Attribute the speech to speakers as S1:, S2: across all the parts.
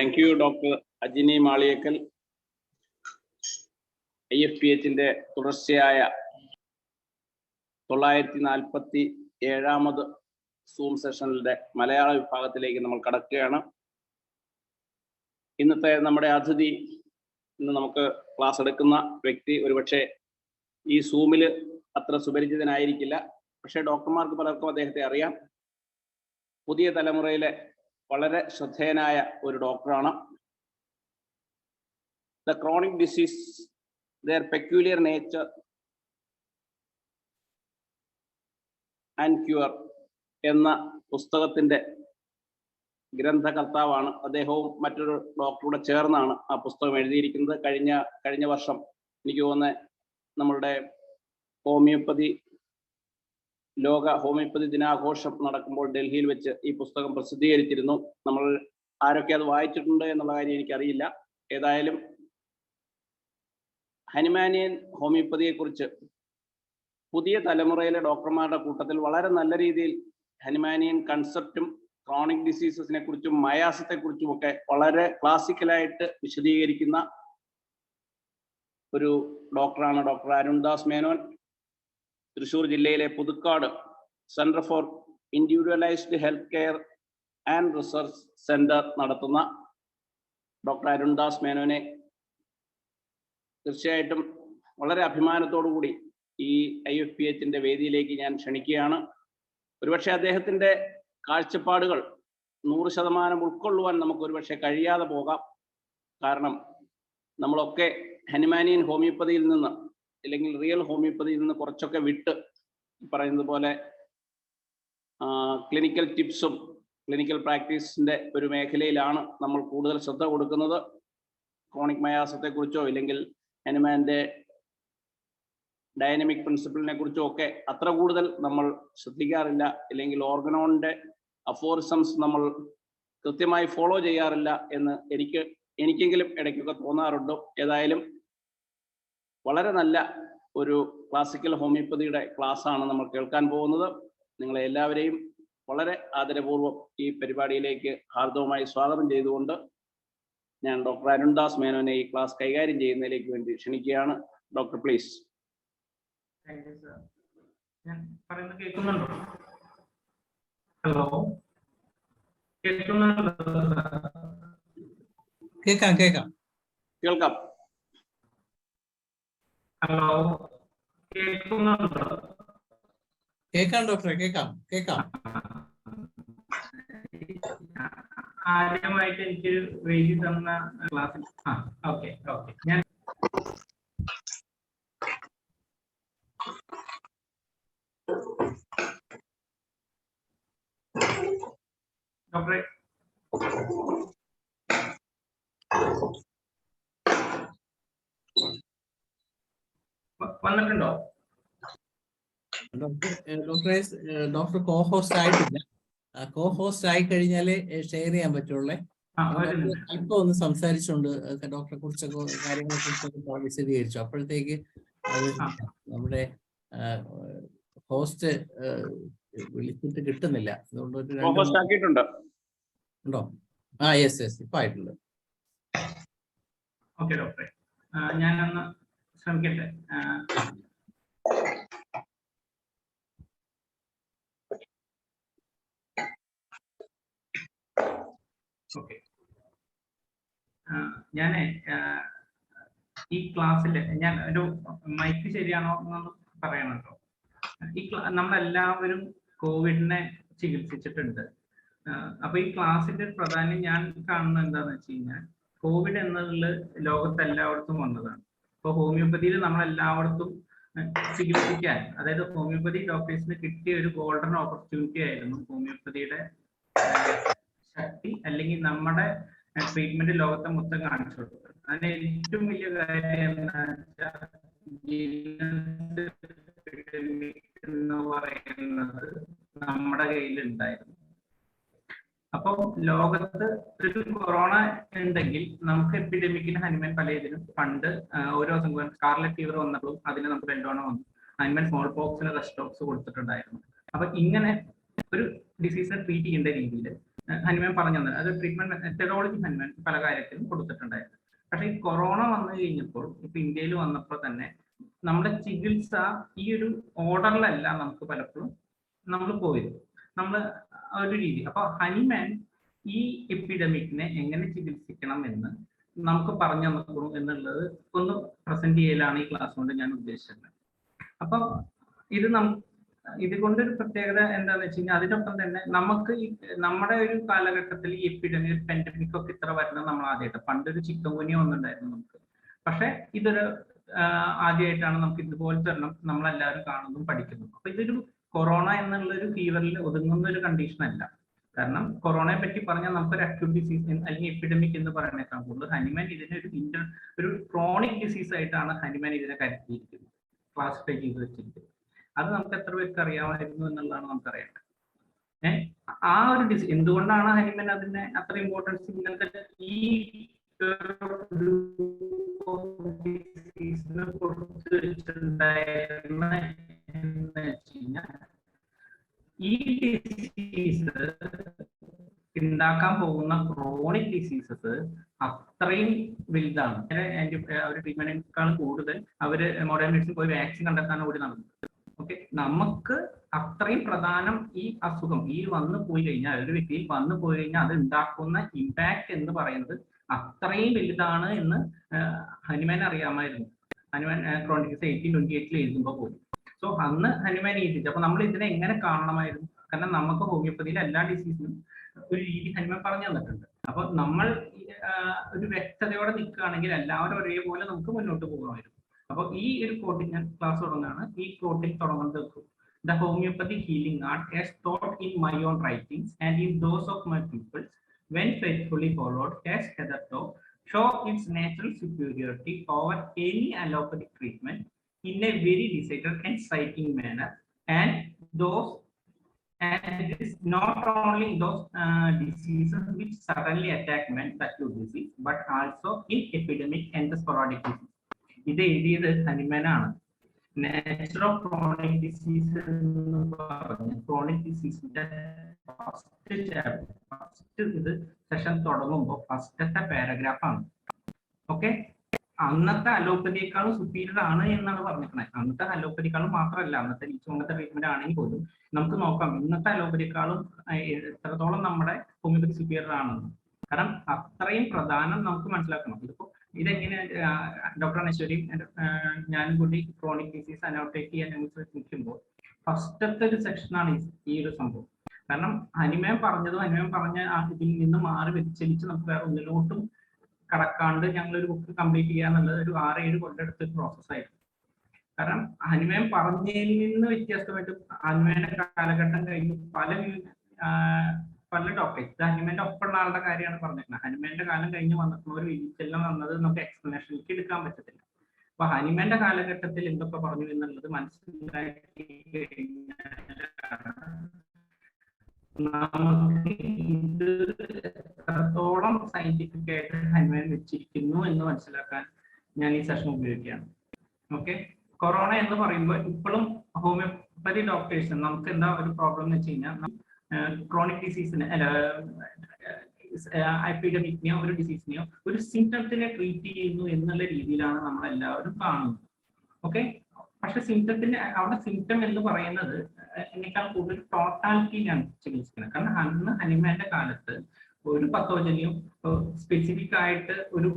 S1: Thank you doctor Ajini Maliyekkal. IFPH-ന്റെ തുടർച്ചയായ 947ാമത് സൂം സെഷനിലെ മലയാള വിഭാഗത്തിലേക്ക് നമ്മൾ കടക്കുകയാണ്. ഇന്നത്തെ നമ്മുടെ അതിഥി, ഇന്ന് നമുക്ക് ക്ലാസ് എടുക്കുന്ന വ്യക്തി ഒരുപക്ഷെ ഈ സൂമിൽ അത്ര സുപരിചിതനായിരിക്കില്ല. പക്ഷേ ഡോക്ടർമാർക്ക് പലർക്കും അദ്ദേഹത്തെ അറിയാം. പുതിയ തലമുറയിലെ വളരെ ശ്രദ്ധേയനായ ഒരു ഡോക്ടറാണ്. The chronic disease, their peculiar nature and cure എന്ന പുസ്തകത്തിന്റെ ഗ്രന്ഥകർത്താവാണ്. അദ്ദേഹവും മറ്റൊരു ഡോക്ടറോട് ചേർന്നാണ് ആ പുസ്തകം എഴുതിയിരിക്കുന്നത്. കഴിഞ്ഞ വർഷം എനിക്ക് തോന്നുന്നത് നമ്മളുടെ ലോക ഹോമിയോപ്പതി ദിനാഘോഷം നടക്കുമ്പോൾ ഡൽഹിയിൽ വെച്ച് ഈ പുസ്തകം പ്രസിദ്ധീകരിച്ചിരുന്നു. നമ്മൾ ആരൊക്കെ അത് വായിച്ചിട്ടുണ്ട് എന്നുള്ള കാര്യം എനിക്കറിയില്ല. ഏതായാലും ഹനുമാനിയൻ ഹോമിയോപ്പതിയെക്കുറിച്ച് പുതിയ തലമുറയിലെ ഡോക്ടർമാരുടെ കൂട്ടത്തിൽ വളരെ നല്ല രീതിയിൽ ഹനുമാനിയൻ കൺസെപ്റ്റും ക്രോണിക് ഡിസീസസിനെ കുറിച്ചും മയാസത്തെക്കുറിച്ചും ഒക്കെ വളരെ ക്ലാസിക്കലായിട്ട് വിശദീകരിക്കുന്ന ഒരു ഡോക്ടറാണ് ഡോക്ടർ അരുൺദാസ് മേനോൻ. തൃശ്ശൂർ ജില്ലയിലെ Puthukkad centre for individualised health care and research centre നടത്തുന്ന ഡോക്ടർ അരുൺദാസ് മേനോനെ തീർച്ചയായിട്ടും വളരെ അഭിമാനത്തോടു കൂടി ഈ IFPH-ന്റെ വേദിയിലേക്ക് ഞാൻ ക്ഷണിക്കുകയാണ്. ഒരുപക്ഷെ അദ്ദേഹത്തിൻ്റെ കാഴ്ചപ്പാടുകൾ 100% ഉൾക്കൊള്ളുവാൻ നമുക്ക് ഒരുപക്ഷെ കഴിയാതെ പോകാം. കാരണം നമ്മളൊക്കെ ഹനുമാനിയൻ ഹോമിയോപ്പതിയിൽ നിന്ന് അല്ലെങ്കിൽ റിയൽ ഹോമിയോപ്പതിയിൽ നിന്ന് കുറച്ചൊക്കെ വിട്ട് പറയുന്നത് പോലെ ക്ലിനിക്കൽ ടിപ്സും ക്ലിനിക്കൽ പ്രാക്ടീസിൻ്റെ ഒരു മേഖലയിലാണ് നമ്മൾ കൂടുതൽ ശ്രദ്ധ കൊടുക്കുന്നത്. ക്രോണിക് മയാസത്തെക്കുറിച്ചോ ഇല്ലെങ്കിൽ ഹനുമാന്റെ ഡൈനമിക് പ്രിൻസിപ്പിളിനെ കുറിച്ചോ ഒക്കെ അത്ര കൂടുതൽ നമ്മൾ ശ്രദ്ധിക്കാറില്ല. അല്ലെങ്കിൽ ഓർഗനോണിന്റെ അഫോറിസംസ് നമ്മൾ കൃത്യമായി ഫോളോ ചെയ്യാറില്ല എന്ന് എനിക്കെങ്കിലും ഇടയ്ക്കൊക്കെ തോന്നാറുണ്ട്. ഏതായാലും വളരെ നല്ല ഒരു ക്ലാസിക്കൽ ഹോമിയോപ്പതിയുടെ ക്ലാസ്സാണ് നമ്മൾ കേൾക്കാൻ പോകുന്നത്. നിങ്ങളെ എല്ലാവരെയും വളരെ ആദരപൂർവ്വം ഈ പരിപാടിയിലേക്ക് ഹാർദവമായി സ്വാഗതം ചെയ്തുകൊണ്ട് ഞാൻ ഡോക്ടർ അരുൺദാസ് മേനോനെ ഈ ക്ലാസ് കൈകാര്യം ചെയ്യുന്നതിലേക്ക് വേണ്ടി ക്ഷണിക്കുകയാണ്. Doctor please.
S2: ഹലോ,
S1: കേൾക്കാം.
S2: ഹലോ, കേൾക്കുന്നുണ്ടോ?
S3: കേൾക്കാം ഡോക്ടറെ, കേൾക്കാം.
S2: ആദ്യമായിട്ട് എനിക്ക് വേദി തന്ന ക്ലാസ്സിൽ ഓക്കെ ഞാൻ ഡോക്ടറെ വന്നിട്ടുണ്ടോ?
S3: ഡോക്ടർ കോ-ഹോസ്റ്റ് ആയിട്ടില്ല. കോ-ഹോസ്റ്റ് ആയി കഴിഞ്ഞാലേ ഷെയർ ചെയ്യാൻ പറ്റുള്ളേ. അല്പം ഒന്ന് സംസാരിച്ചുകൊണ്ട് ഡോക്ടറെ കുറിച്ചൊക്കെ കാര്യങ്ങളെ കുറിച്ചൊക്കെ വിശദീകരിച്ചു. അപ്പോഴത്തേക്ക് അത് നമ്മുടെ ഹോസ്റ്റ് വിളിച്ചിട്ട് കിട്ടുന്നില്ല. അതുകൊണ്ട് ഉണ്ടോ? യെസ് ഇപ്പൊ ആയിട്ടുണ്ട്.
S2: ഓക്കെ ഡോക്ടറെ, ഞാനൊന്ന് ശ്രമിക്കട്ടെ. ഓക്കെ, ഞാനേ ഈ ക്ലാസ്സിൽ ഞാൻ ഒരു മൈക്ക് ശരിയാണോ എന്നൊന്ന് പറയണം കേട്ടോ. നമ്മളെല്ലാവരും കോവിഡിനെ ചികിത്സിച്ചിട്ടുണ്ട്. അപ്പൊ ഈ ക്ലാസ്സിന്റെ പ്രാധാന്യം ഞാൻ കാണുന്നത് എന്താന്ന് വെച്ച് കഴിഞ്ഞാൽ, കോവിഡ് എന്നുള്ളത് ലോകത്തെല്ലായിടത്തും വന്നതാണ്. ഇപ്പൊ ഹോമിയോപ്പതിയിൽ നമ്മളെല്ലായിടത്തും ചികിത്സിക്കാൻ, അതായത് ഹോമിയോപ്പതി ഡോക്ടേഴ്സിന് കിട്ടിയ ഒരു ഗോൾഡൻ ഓപ്പർച്യൂണിറ്റി ആയിരുന്നു ഹോമിയോപ്പതിയുടെ ശക്തി, അല്ലെങ്കിൽ നമ്മുടെ ട്രീറ്റ്മെന്റ് ലോകത്തെ മൊത്തം കാണിച്ചു കൊടുത്തത്. അതിന് ഏറ്റവും വലിയ കാര്യം എന്ന് പറയുന്നത് നമ്മുടെ കയ്യിലുണ്ടായിരുന്നു. അപ്പം ലോകത്ത് ഒരു കൊറോണ ഉണ്ടെങ്കിൽ നമുക്ക് എപ്പിഡെമിക്കിന് ഹനുമാൻ പലതിനും പണ്ട് ഓരോ സ്കാർലറ്റ് ഫീവർ വന്നപ്പോൾ അതിന് നമുക്ക് ബെൽഡോണ വന്നു. ഹനുമാൻ സ്മോൾ പോക്സിന് റെസ്റ്റോക്സ് കൊടുത്തിട്ടുണ്ടായിരുന്നു. അപ്പൊ ഇങ്ങനെ ഒരു ഡിസീസിനെ ട്രീറ്റ് ചെയ്യേണ്ട രീതിയിൽ ഹനുമാൻ പറഞ്ഞു തന്നെ അത് ട്രീറ്റ്മെന്റ് മെത്തഡോളജി ഹനുമാൻ പല കാര്യത്തിലും കൊടുത്തിട്ടുണ്ടായിരുന്നു. പക്ഷെ ഈ കൊറോണ വന്നു കഴിഞ്ഞപ്പോൾ ഇപ്പൊ ഇന്ത്യയിൽ വന്നപ്പോൾ തന്നെ നമ്മുടെ ചികിത്സ ഈ ഒരു ഓർഡറിലല്ല നമുക്ക് പലപ്പോഴും നമ്മൾ പോയത്, നമ്മൾ ഒരു രീതി. അപ്പൊ ഹനുമാൻ ഈ എപ്പിഡമിക്കിനെ എങ്ങനെ ചികിത്സിക്കണം എന്ന് നമുക്ക് പറഞ്ഞു തന്നു എന്നുള്ളത് ഒന്ന് പ്രസന്റ് ചെയ്യലാണ് ഈ ക്ലാസ് കൊണ്ട് ഞാൻ ഉദ്ദേശിച്ചത്. അപ്പൊ ഇത് ഇതുകൊണ്ടൊരു പ്രത്യേകത എന്താണെന്ന് വെച്ച് കഴിഞ്ഞാൽ അതിനൊപ്പം തന്നെ നമുക്ക് ഈ നമ്മുടെ ഒരു കാലഘട്ടത്തിൽ ഈ എപ്പിഡമിക് പെൻഡമിക് ഒക്കെ ഇത്ര വരുന്നത് നമ്മൾ ആദ്യമായിട്ട്, പണ്ടൊരു ചിക്കൻ ഗുനിയ ഒന്നുണ്ടായിരുന്നു നമുക്ക്, പക്ഷെ ഇതൊരു ആദ്യമായിട്ടാണ് നമുക്ക് ഇതുപോലത്തെ നമ്മളെല്ലാവരും കാണുന്നതും പഠിക്കുന്നതും. അപ്പൊ ഇതൊരു കൊറോണ എന്നുള്ള ഒരു ഫീവറിൽ ഒതുങ്ങുന്ന ഒരു കണ്ടീഷൻ അല്ല. കാരണം കൊറോണയെ പറ്റി പറഞ്ഞാൽ നമുക്കൊരു അക്യൂട്ട് ഡിസീസ് അല്ലെങ്കിൽ എപ്പിഡമിക് എന്ന് പറയുന്നേക്കാൾ കൂടുതൽ ഹനുമാൻ ഇതിനെ ഒരു ക്രോണിക് ഡിസീസ് ആയിട്ടാണ് ഹനുമാൻ ഇതിനെ കരുതിയിരിക്കുന്നത്, ക്ലാസിഫൈ ചെയ്ത് വെച്ചിരിക്കുന്നത്. അത് നമുക്ക് എത്ര പേർക്ക് അറിയാമായിരുന്നു എന്നുള്ളതാണ് നമുക്കറിയേണ്ടത്. ആ ഒരു ഡിസീസ് എന്തുകൊണ്ടാണ് ഹനുമാൻ അതിനെ അത്ര ഇമ്പോർട്ടൻസ് ഇങ്ങനത്തെ ഈ കൊടുത്തു വെച്ചിട്ടുണ്ടായിരുന്ന എന്ന് വെച്ച് കഴിഞ്ഞാൽ ഈ ഡിസീസ് ഉണ്ടാക്കാൻ പോകുന്ന ക്രോണിക് ഡിസീസസ് അത്രയും വലുതാണ്. അവർ ട്രീറ്റ്മെന്റിനേക്കാൾ കൂടുതൽ അവര് മോഡേൺ മെഡിസിൻ പോയി വാക്സിൻ കണ്ടെത്താൻ കൂടി നടന്നത്. ഓക്കെ, നമുക്ക് അത്രയും പ്രധാനം ഈ അസുഖം ഈ വന്നു പോയി കഴിഞ്ഞാൽ, ഒരു വ്യക്തിയിൽ വന്നു പോയി കഴിഞ്ഞാൽ അത് ഉണ്ടാക്കുന്ന ഇമ്പാക്ട് എന്ന് പറയുന്നത് അത്രയും വലുതാണ് എന്ന് ഹനുമാൻ അറിയാമായിരുന്നു. ഹനുമാൻ ക്രോണിക് ഡിസീസ് 1828 എഴുതുമ്പോൾ പോലും. സോ അന്ന് ഹനുമാൻ എഴുതിച്ചു. അപ്പൊ നമ്മൾ ഇതിനെ എങ്ങനെ കാണണമായിരുന്നു? കാരണം നമുക്ക് ഹോമിയോപ്പതിയിലെ എല്ലാ ഡിസീസിനും ഒരു രീതി ഹനുമാൻ പറഞ്ഞു തന്നിട്ടുണ്ട്. അപ്പൊ നമ്മൾ ഒരു വ്യക്തതയോടെ നിൽക്കുകയാണെങ്കിൽ എല്ലാവരും ഒരേപോലെ നമുക്ക് മുന്നോട്ട് പോകണമായിരുന്നു. അപ്പൊ ഈ ഒരു കോട്ടിൽ ഞാൻ ക്ലാസ് തുടങ്ങുകയാണ്. ഈ കോട്ടിൽ തുടങ്ങുന്നത് The homeopathy healing art as taught in my own writings and in those of my pupils, when faithfully followed, has hitherto show its natural superiority over any allopathic treatment in a very decided and exciting manner, and it is not only those diseases which suddenly attack men, the acute disease, but also in epidemic and the sporadic disease. ഇത് എഴുതിയത് ഹനുമാനാണ്. Nature of chronic disease എന്ന് പറഞ്ഞ chronic ഡിസീസിന്റെ first ഇത് session തുടങ്ങുമ്പോൾ ഫസ്റ്റത്തെ പാരഗ്രാഫാണ്. Okay, അന്നത്തെ അലോപ്പതിയേക്കാളും superior ആണ് എന്നാണ് പറഞ്ഞിരിക്കുന്നത്. അന്നത്തെ അലോപ്പതിയേക്കാളും മാത്രമല്ല, അന്നത്തെ ഇങ്ങനത്തെ ട്രീറ്റ്മെന്റ് ആണെങ്കിൽ പോലും നമുക്ക് നോക്കാം ഇന്നത്തെ അലോപ്പതിയേക്കാളും എത്രത്തോളം നമ്മുടെ ഹോമിയോപ്പതി സുപ്പീരിയർ ആണെന്ന്. കാരണം അത്രയും പ്രധാനം നമുക്ക് മനസ്സിലാക്കണം. ഇതിപ്പോ ഇതെങ്ങനെ ഡോക്ടർ അനശ്വരിയും ഞാനും കൂടി ക്രോണിക് ഡിസീസ് അനോട്ടേക്ക് ചെയ്യാൻ നിൽക്കുമ്പോൾ ഫസ്റ്റത്തെ ഒരു സെക്ഷനാണ് ഈ ഒരു സംഭവം. കാരണം ഹനുമാൻ പറഞ്ഞ ഇതിൽ നിന്ന് മാറി വ്യതിചലിച്ച് നമുക്ക് വേറെ ഒന്നിലോട്ടും കടക്കാണ്ട് ഞങ്ങളൊരു ബുക്ക് കംപ്ലീറ്റ് ചെയ്യുക എന്നുള്ളത് ഒരു 6-7 കൊല്ലെടുത്ത ഒരു പ്രോസസ്സായിരുന്നു. കാരണം ഹനുമാൻ പറഞ്ഞതിൽ നിന്ന് വ്യത്യാസമായിട്ട് ഹനുമാന്റെ കാലഘട്ടം കഴിഞ്ഞ് പല ടോപ്പിക്സ് ഹനുമാന്റെ ഒപ്പമുള്ള ആളുടെ കാര്യമാണ് പറഞ്ഞിരിക്കുന്നത്. ഹനുമാന്റെ കാലം കഴിഞ്ഞ് വന്നപ്പോൾ ഒരു വ്യതിചലനം വന്നത് നമുക്ക് എക്സ്പ്ലനേഷനിലേക്ക് എടുക്കാൻ പറ്റത്തില്ല. അപ്പൊ ഹനുമാന്റെ കാലഘട്ടത്തിൽ എന്തൊക്കെ പറഞ്ഞു എന്നുള്ളത് മനസ്സിലാക്കി നമുക്ക് ഇത് എത്രത്തോളം സയന്റിഫിക് ആയിട്ട് ഹനുമാൻ വെച്ചിരിക്കുന്നു എന്ന് മനസ്സിലാക്കാൻ ഞാൻ ഈ സെഷൻ ഉപയോഗിക്കുകയാണ്. ഓക്കെ, കൊറോണ എന്ന് പറയുമ്പോൾ ഇപ്പോഴും ഹോമിയോപ്പതി ഡോക്ടേഴ്സ് നമുക്ക് എന്താ ഒരു പ്രോബ്ലം എന്ന് വെച്ച് കഴിഞ്ഞാൽ ക്രോണിക് ഡിസീസിനെ എപ്പിഡമിക്കിനെയോ ഒരു ഡിസീസിനെയോ ഒരു സിംറ്റത്തിനെ ട്രീറ്റ് ചെയ്യുന്നു എന്നുള്ള രീതിയിലാണ് നമ്മൾ എല്ലാവരും കാണുന്നത്. ഓക്കെ, പക്ഷെ അവിടെ സിംറ്റം എന്ന് പറയുന്നത് എന്നേക്കാൾ കൂടുതൽ ടോട്ടാലിറ്റിയിലാണ് ചികിത്സിക്കുന്നത്. കാരണം അന്ന് ഹനുമാന്റെ കാലത്ത് ഒരു പത്തോജനിയും സ്പെസിഫിക് ആയിട്ട് ഒരു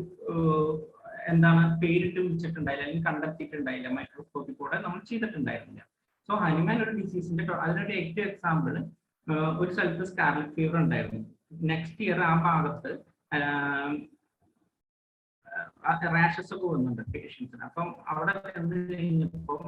S2: പേരിട്ട് വിളിച്ചിട്ടുണ്ടായില്ല, അല്ലെങ്കിൽ കണ്ടെത്തിയിട്ടുണ്ടായില്ല, മൈക്രോസ്കോപ്പിൽ കൂടെ നമ്മൾ ചെയ്തിട്ടുണ്ടായിരുന്നില്ല. സോ ഹനുമാൻ ഒരു ഡിസീസിന്റെ അതിനൊരു ഏറ്റവും എക്സാമ്പിൾ ഒരു സ്ഥലത്ത് സ്കാർലറ്റ് ഫീവർ ഉണ്ടായിരുന്നു. നെക്സ്റ്റ് ഇയർ ആ ഭാഗത്ത് റാഷസ് ഒക്കെ വന്നിട്ടുണ്ട് പേഷ്യൻസിന്. അപ്പം അവിടെ ചെന്ന് കഴിഞ്ഞപ്പോൾ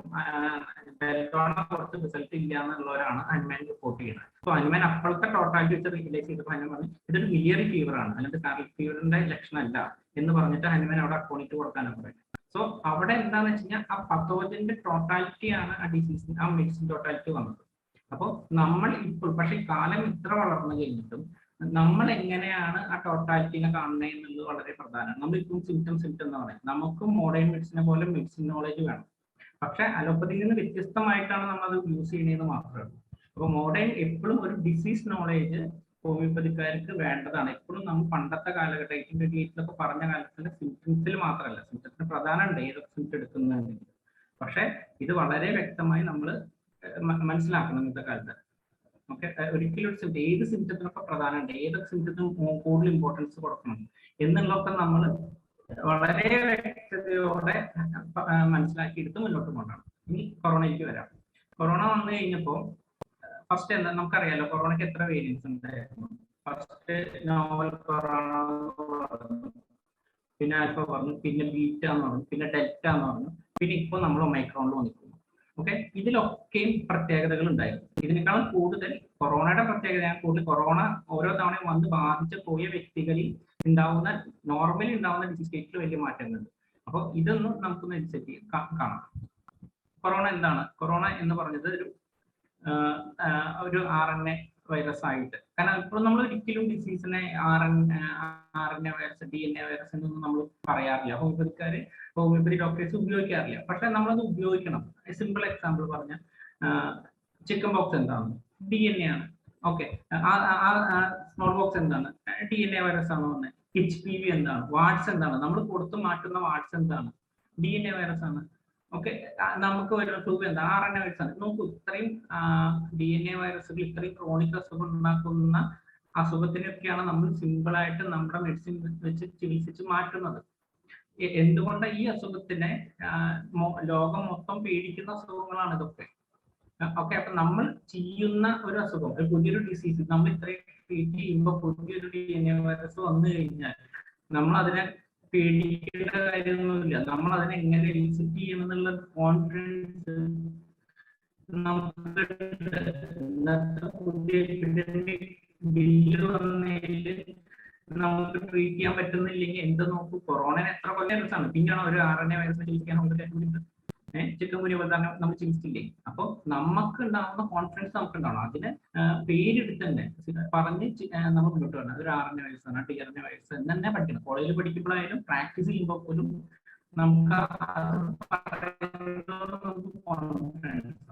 S2: കുറച്ച് റിസൾട്ട് ഇല്ല എന്നുള്ളവരാണ് ഹനുമാൻ റിപ്പോർട്ട് ചെയ്യുന്നത്. അപ്പൊ ഹനുമാൻ അപ്പോഴത്തെ ടോട്ടാലിറ്റി വെച്ച് റിയലൈസ് ചെയ്തപ്പോൾ ഹനുമാൻ പറഞ്ഞു ഇതൊരു മിലിയറി ഫീവർ ആണ്, അല്ലാണ്ട് സ്കാർലറ്റ് ഫീവറിന്റെ ലക്ഷണമല്ല എന്ന് പറഞ്ഞിട്ട് ഹനുമാൻ അവിടെ അക്കൗണ്ടിട്ട് കൊടുക്കാനാണ് പറയുന്നത്. സോ അവിടെ എന്താണെന്ന് വെച്ച് കഴിഞ്ഞാൽ ആ പത്തോജന്റെ ടോട്ടാലിറ്റി ആണ് ആ ഡിസീസിന് ആ മെഡിസിൻ ടോട്ടാലിറ്റി വന്നത്. അപ്പോൾ നമ്മൾ ഇപ്പോൾ പക്ഷെ കാലം ഇത്ര വളർന്നു കഴിഞ്ഞിട്ടും നമ്മൾ എങ്ങനെയാണ് ആ ടോട്ടാലിറ്റിനെ കാണുന്നത് എന്നുള്ളത് വളരെ പ്രധാനമാണ്. നമ്മളിപ്പം സിംറ്റം എന്ന് പറയും. നമുക്കും മോഡേൺ മെഡിസിനെ പോലെ മെഡിസിൻ നോളജ് വേണം. പക്ഷെ അലോപ്പതിയിൽ നിന്ന് വ്യത്യസ്തമായിട്ടാണ് നമ്മൾ അത് യൂസ് ചെയ്യുന്നതെന്ന് മാത്രമേ ഉള്ളൂ. അപ്പോൾ മോഡേൺ എപ്പോഴും ഒരു ഡിസീസ് നോളേജ് ഹോമിയോപ്പതിക്കാർക്ക് വേണ്ടതാണ്. എപ്പോഴും നമ്മൾ പണ്ടത്തെ കാലഘട്ടം 1828 പറഞ്ഞ കാലത്തിന്റെ സിംറ്റംസിൽ മാത്രമല്ല, സിംറ്റംസിന് പ്രധാനമുണ്ട് ഏതൊക്കെ സിംറ്റം എടുക്കുന്നുണ്ടെങ്കിൽ. പക്ഷെ ഇത് വളരെ വ്യക്തമായി നമ്മൾ മനസ്സിലാക്കണം ഇന്നത്തെ കാലത്ത്. ഓക്കെ, ഒരിക്കലും ഒരു സിംറ്റം ഏത് സിംറ്റത്തിനൊക്കെ പ്രധാനമുണ്ട്, ഏതൊക്കെ സിംറ്റത്തിനും കൂടുതൽ ഇമ്പോർട്ടൻസ് കൊടുക്കണം എന്നുള്ളതൊക്കെ നമ്മൾ വളരെ വ്യക്തതയോടെ മനസ്സിലാക്കിയെടുത്ത് മുന്നോട്ട് കൊണ്ടാണ്. ഇനി കൊറോണയ്ക്ക് വരാം. കൊറോണ വന്നു കഴിഞ്ഞപ്പോൾ ഫസ്റ്റ് എന്താ നമുക്കറിയാലോ, കൊറോണയ്ക്ക് എത്ര വേരിയൻസ് ഉണ്ടായിരുന്നു. ഫസ്റ്റ് നോവൽ കൊറോണ, പിന്നെ ആൽഫ പറഞ്ഞു, പിന്നെ ബീറ്റ എന്ന് പറഞ്ഞു, പിന്നെ ഡെൽറ്റ എന്ന് പറഞ്ഞു, പിന്നെ ഇപ്പോൾ നമ്മൾ ഒമൈക്രോണിൽ വന്നിരിക്കുന്നു. ഓക്കെ, ഇതിലൊക്കെയും പ്രത്യേകതകൾ ഉണ്ടായിരുന്നു. ഇതിനേക്കാളും കൂടുതൽ കൊറോണയുടെ പ്രത്യേകത കൂടുതൽ കൊറോണ ഓരോ തവണയും വന്ന് ബാധിച്ച് പോയ വ്യക്തികളിൽ ഉണ്ടാവുന്ന നോർമലി ഉണ്ടാവുന്ന ഡിസീസ് സ്റ്റേറ്റിൽ വലിയ മാറ്റങ്ങളുണ്ട്. അപ്പോൾ ഇതൊന്നും നമുക്കൊന്ന് അനുസരിച്ച് കാണാം. കൊറോണ എന്താണ്? കൊറോണ എന്ന് പറഞ്ഞത് ഒരു RNA വൈറസ് ആയിട്ട്, കാരണം ഇപ്പോൾ നമ്മൾ ഒരിക്കലും ഡിസീസിനെ RNA വൈറസ്, DNA വൈറസ് എന്നൊന്നും നമ്മൾ പറയാറില്ല. ഹോമിയോപ്പതി ഡോക്ടേഴ്സ് ഉപയോഗിക്കാറില്ല. പക്ഷെ നമ്മളത് ഉപയോഗിക്കണം. സിമ്പിൾ എക്സാമ്പിൾ പറഞ്ഞ ചിക്കൻ ബോക്സ് എന്താണ്? DNA ആണ്. ഓക്കെ, സ്മോൾ ബോക്സ് എന്താണ്? DNA വൈറസ് ആണ് വന്നത്. HPV എന്താണ്? വാട്സ് എന്താണ്? നമ്മൾ കൊടുത്തു മാറ്റുന്ന വാട്സ് എന്താണ്? DNA വൈറസ് ആണ്. ഓക്കെ, നമുക്ക് വരുന്ന ട്യൂബ് എന്താ? RNA വൈറസ് ആണ്. നോക്കൂ, ഇത്രയും DNA വൈറസുകൾ ഇത്രയും ക്രോണിക് അസുഖം ഉണ്ടാക്കുന്ന അസുഖത്തിനൊക്കെയാണ് നമ്മൾ സിമ്പിളായിട്ട് നമ്മുടെ മെഡിസിൻ വെച്ച് ചികിത്സിച്ച് മാറ്റുന്നത്. എന്തുകൊണ്ട് ഈ അസുഖത്തിനെ ലോകം മൊത്തം പേടിക്കുന്ന അസുഖങ്ങളാണ് ഇതൊക്കെ. ഓക്കെ, അപ്പൊ നമ്മൾ ചെയ്യുന്ന ഒരു അസുഖം, പുതിയൊരു ഡിസീസ് നമ്മൾ ഇത്രയും ട്രീറ്റ് ചെയ്യുമ്പോൾ പുതിയൊരു DNA വൈറസ് വന്നു കഴിഞ്ഞാൽ നമ്മൾ അതിനെ പേടിക്കേണ്ട കാര്യമൊന്നുമില്ല. നമ്മൾ അതിനെ എങ്ങനെ എലിസിറ്റ് ചെയ്യണമെന്നുള്ള കോൺഫിഡൻസ് നമുക്ക് പുതിയ ബില്ല് വന്നതിൽ നമുക്ക് ട്രീറ്റ് ചെയ്യാൻ പറ്റുന്നില്ലെങ്കിൽ എന്ത് നോക്കൂ, കൊറോണ എത്ര വൈറസാണ്, പിന്നെയാണ് ഒരു RNA വൈറസ് ചികിത്സിക്കാൻ നമുക്ക് ചിക്കൻ ഗുനിയ പോലെ തന്നെ നമ്മൾ ചികിത്സിക്കില്ലേ. അപ്പൊ നമുക്ക് ഉണ്ടാവുന്ന കോൺഫിഡൻസ് നമുക്ക് ഉണ്ടാവണം. അതിന് പേരെടുത്ത് തന്നെ പറഞ്ഞ് നമ്മൾ മുന്നോട്ട് വരണം. അതൊരു RNA വൈറസ് ആണ്, tRNA വൈറസ് എന്ന് തന്നെ പഠിക്കണം. കോളേജിൽ പഠിക്കുമ്പോഴായാലും പ്രാക്ടീസ് ചെയ്യുമ്പോൾ പോലും നമുക്ക് കോൺഫിഡൻസ്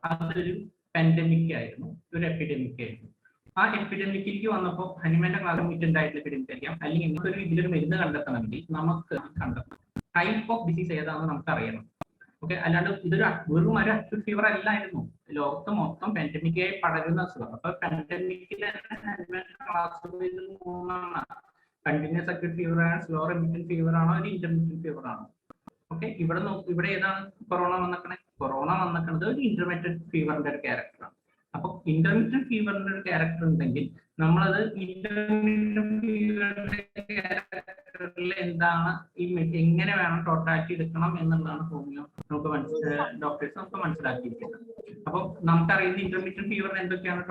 S2: അതൊരു പാൻഡമിക് ആയിരുന്നു, ഒരു എപ്പിഡമിക് ആയിരുന്നു. ആ എപ്പിഡമിക്കിലേക്ക് വന്നപ്പോൾ ഹനുമാന്റെ ക്ലാസ് ഉണ്ടായിട്ടുള്ള എപ്പിഡമിക് ആയിരിക്കാം, അല്ലെങ്കിൽ ഇങ്ങനൊരു ഇതിലൊരു മരുന്ന് കണ്ടെത്തണമെങ്കിൽ നമുക്ക് കണ്ടെത്തണം ടൈപ്പ് ഓഫ് ഡിസീസ് ഏതാണെന്ന് നമുക്ക് അറിയണം. ഓക്കെ, അല്ലാണ്ട് ഇതൊരു വെറും ഒരു അക്യൂട്ട് ഫീവർ അല്ലായിരുന്നു, ലോകത്ത് മൊത്തം പാൻഡമിക്കായി പടരുന്ന അസുഖം. അപ്പൊ പാൻഡമിക്കിലെ ക്ലാസ് കണ്ടിന്യൂസ് അക്യൂട്ട് ഫീവർ ആണ്, സ്ലോ റെമിറ്റന്റ് ഫീവർ ആണോ, ഒരു ഇന്റർമീഡിയറ്റ് ഫീവർ ആണോ? ഓക്കെ, ഇവിടെ ഏതാണ് കൊറോണ വന്നിക്കണേ? കൊറോണ വന്നിക്കുന്നത് ഒരു ഇന്റർമീഡിയറ്റ് ഫീവറിന്റെ ഒരു ക്യാരക്ടറാണ്. അപ്പൊ ഇന്റർമീഡിയറ്റ് ഫീവറിന്റെ ഒരു ക്യാരക്ടർ ഉണ്ടെങ്കിൽ നമ്മളത് ഇന്റർമീഡിയറ്റ് ഫീവറിന്റെ ക്യാരക്ടറിൽ എന്താണ് എങ്ങനെ വേണം ടോട്ടാലിറ്റി എടുക്കണം എന്നുള്ളതാണ് ഹോമിയോ നമുക്ക് ഡോക്ടേഴ്സ് നമുക്ക് മനസ്സിലാക്കിയിരിക്കുന്നത്. അപ്പൊ നമുക്കറിയുന്ന ഇന്റർമീഡിയറ്റ് ഫീവറിന് എന്തൊക്കെയാണ്